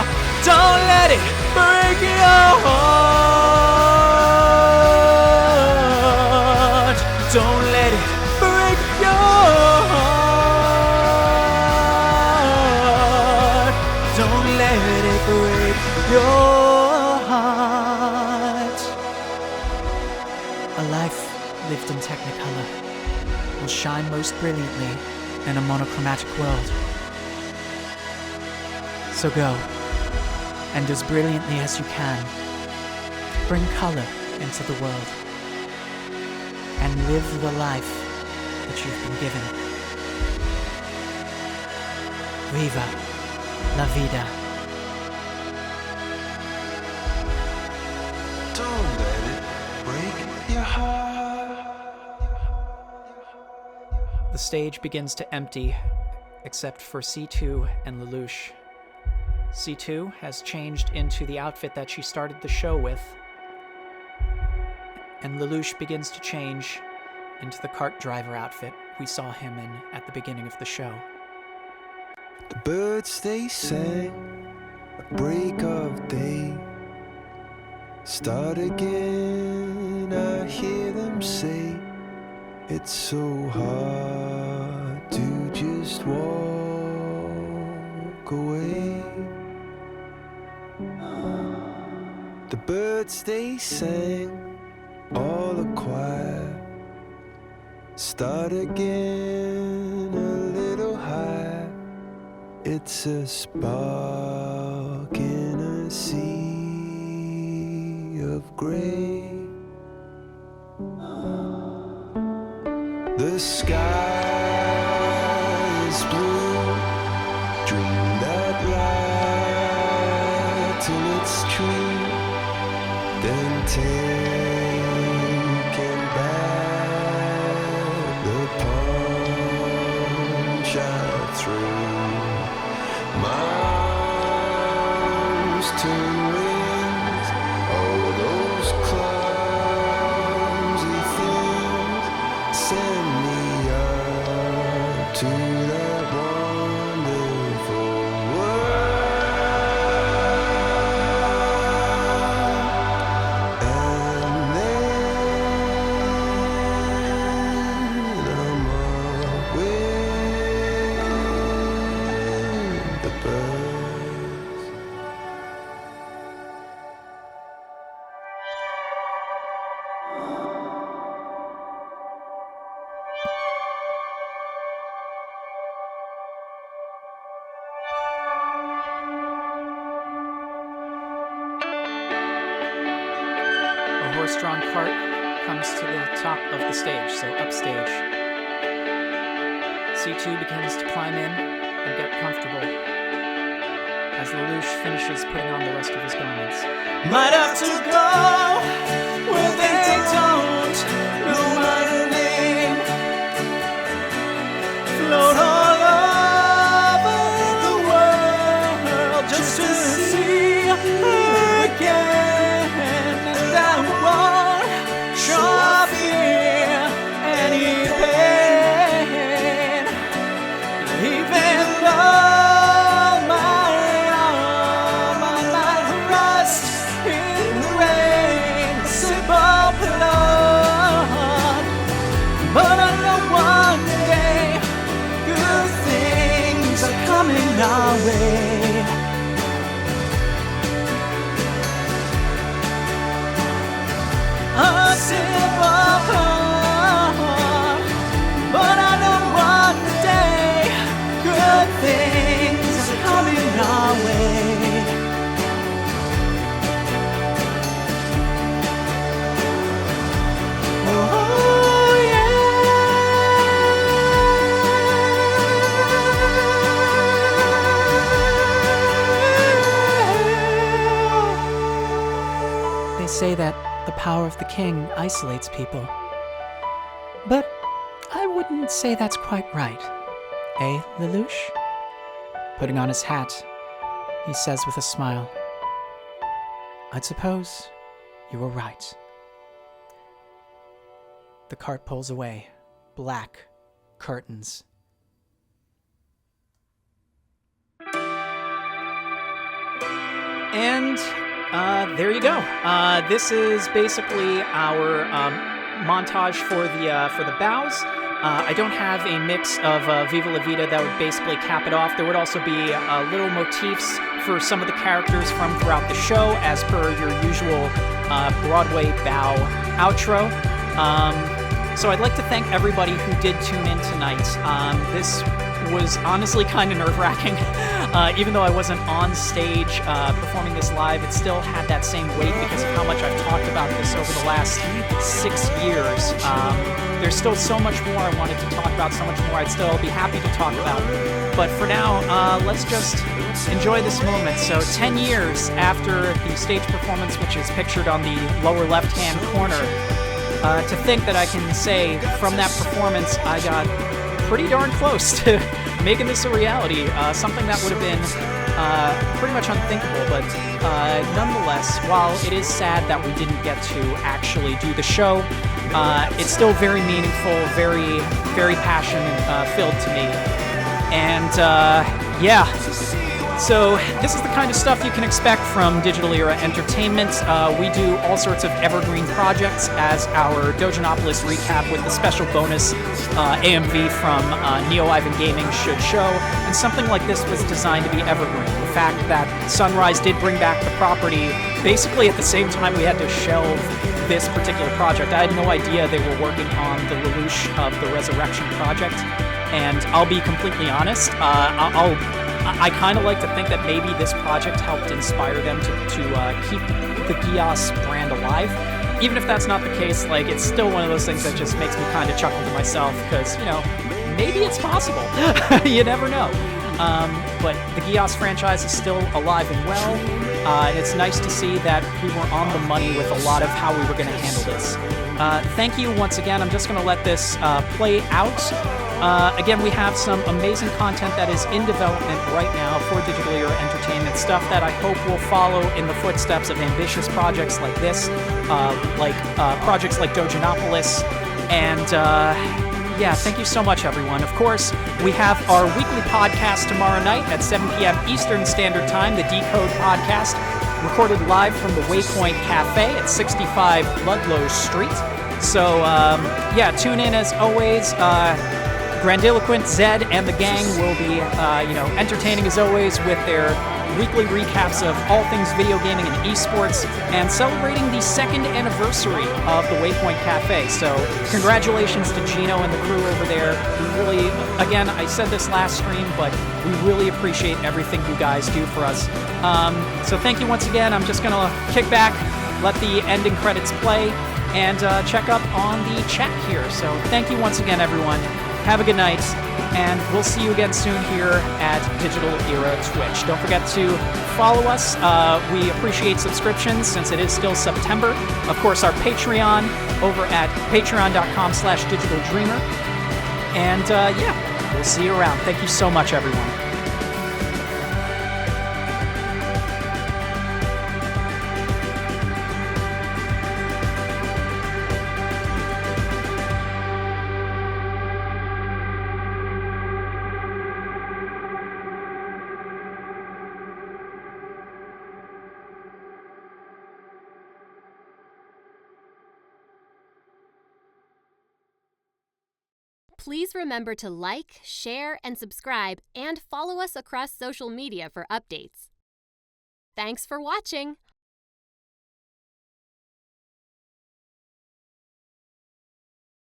don't let it break your heart. Don't let it break your heart. Don't let it break your heart. A life lived in Technicolor will shine most brilliantly in a monochromatic world. So go, and as brilliantly as you can, bring color into the world, and live the life that you've been given. Viva la Vida. don't let it break your heart. The stage begins to empty, except for C2 and Lelouch. C2 has changed into the outfit that she started the show with, and Lelouch begins to change into the cart driver outfit we saw him in at the beginning of the show. The birds they sang at break of day. Start again, I hear them say, it's so hard to just walk away. The birds they sang, all a choir. Start again, a little higher. It's a spark in a sea of gray. The sky is blue. Dream that light till it's true. Then taking back the punch I threw. My arms turn wings, all those clumsy things send me up to that wonderful world. And then I'm up with the birds. A horse-drawn cart comes to the top of the stage, so upstage. C2 begins to climb in and get comfortable as Lelouch finishes putting on the rest of his garments. Might have to go where they don't know my name. Float all over the world just to see her again. And I won't show fear any pain, even though my arm I might rust in the rain. Simple pillow say that the power of the king isolates people. But I wouldn't say that's quite right. Eh, Lelouch? Putting on his hat, he says with a smile, I'd suppose you were right. The cart pulls away. Black curtains. And there you go. This is basically our montage for the bows. I don't have a mix of Viva la Vida that would basically cap it off. There would also be little motifs for some of the characters from throughout the show, as per your usual Broadway bow outro. So I'd like to thank everybody who did tune in tonight. This was honestly kind of nerve-wracking. Even though I wasn't on stage performing this live, it still had that same weight because of how much I've talked about this over the last 6 years. There's still so much more I wanted to talk about, so much more I'd still be happy to talk about. But for now, let's just enjoy this moment. So 10 years after the stage performance, which is pictured on the lower left-hand corner, to think that I can say from that performance I got pretty darn close to making this a reality, something that would have been pretty much unthinkable, but nonetheless, while it is sad that we didn't get to actually do the show, it's still very meaningful, very, very passion-filled to me, and yeah. So this is the kind of stuff you can expect from Digital Era Entertainment. We do all sorts of evergreen projects, as our Dojanopolis recap with the special bonus AMV from Neo Ivan Gaming should show, and something like this was designed to be evergreen. The fact that Sunrise did bring back the property basically at the same time we had to shelve this particular project. I had no idea they were working on the Lelouch of the Resurrection project, and I'll be completely honest, I kind of like to think that maybe this project helped inspire them to keep the Geass brand alive. Even if that's not the case, like, it's still one of those things that just makes me kind of chuckle to myself, because, you know, maybe it's possible. You never know. But the Geass franchise is still alive and well, and it's nice to see that we were on the money with a lot of how we were going to handle this. Thank you once again. I'm just going to let this play out. Again, we have some amazing content that is in development right now for Digital Era Entertainment, stuff that I hope will follow in the footsteps of ambitious projects like this, projects like Dojanopolis, and yeah, thank you so much, everyone. Of course, we have our weekly podcast tomorrow night at 7 p.m. Eastern Standard Time, the Decode Podcast, recorded live from the Waypoint Cafe at 65 Ludlow Street. So, yeah, tune in as always. Grandiloquent, Zed, and the gang will be, entertaining as always with their weekly recaps of all things video gaming and esports, and celebrating the 2nd anniversary of the Waypoint Cafe. So, congratulations to Gino and the crew over there. We really, again, I said this last stream, but we really appreciate everything you guys do for us. So thank you once again. I'm just gonna kick back, let the ending credits play, and check up on the chat here. So thank you once again, everyone. Have a good night, and we'll see you again soon here at Digital Era Twitch. Don't forget to follow us. We appreciate subscriptions since it is still September. Of course, our Patreon over at patreon.com/digitaldreamer. And yeah, we'll see you around. Thank you so much, everyone. Please remember to like, share, and subscribe, and follow us across social media for updates. Thanks for watching!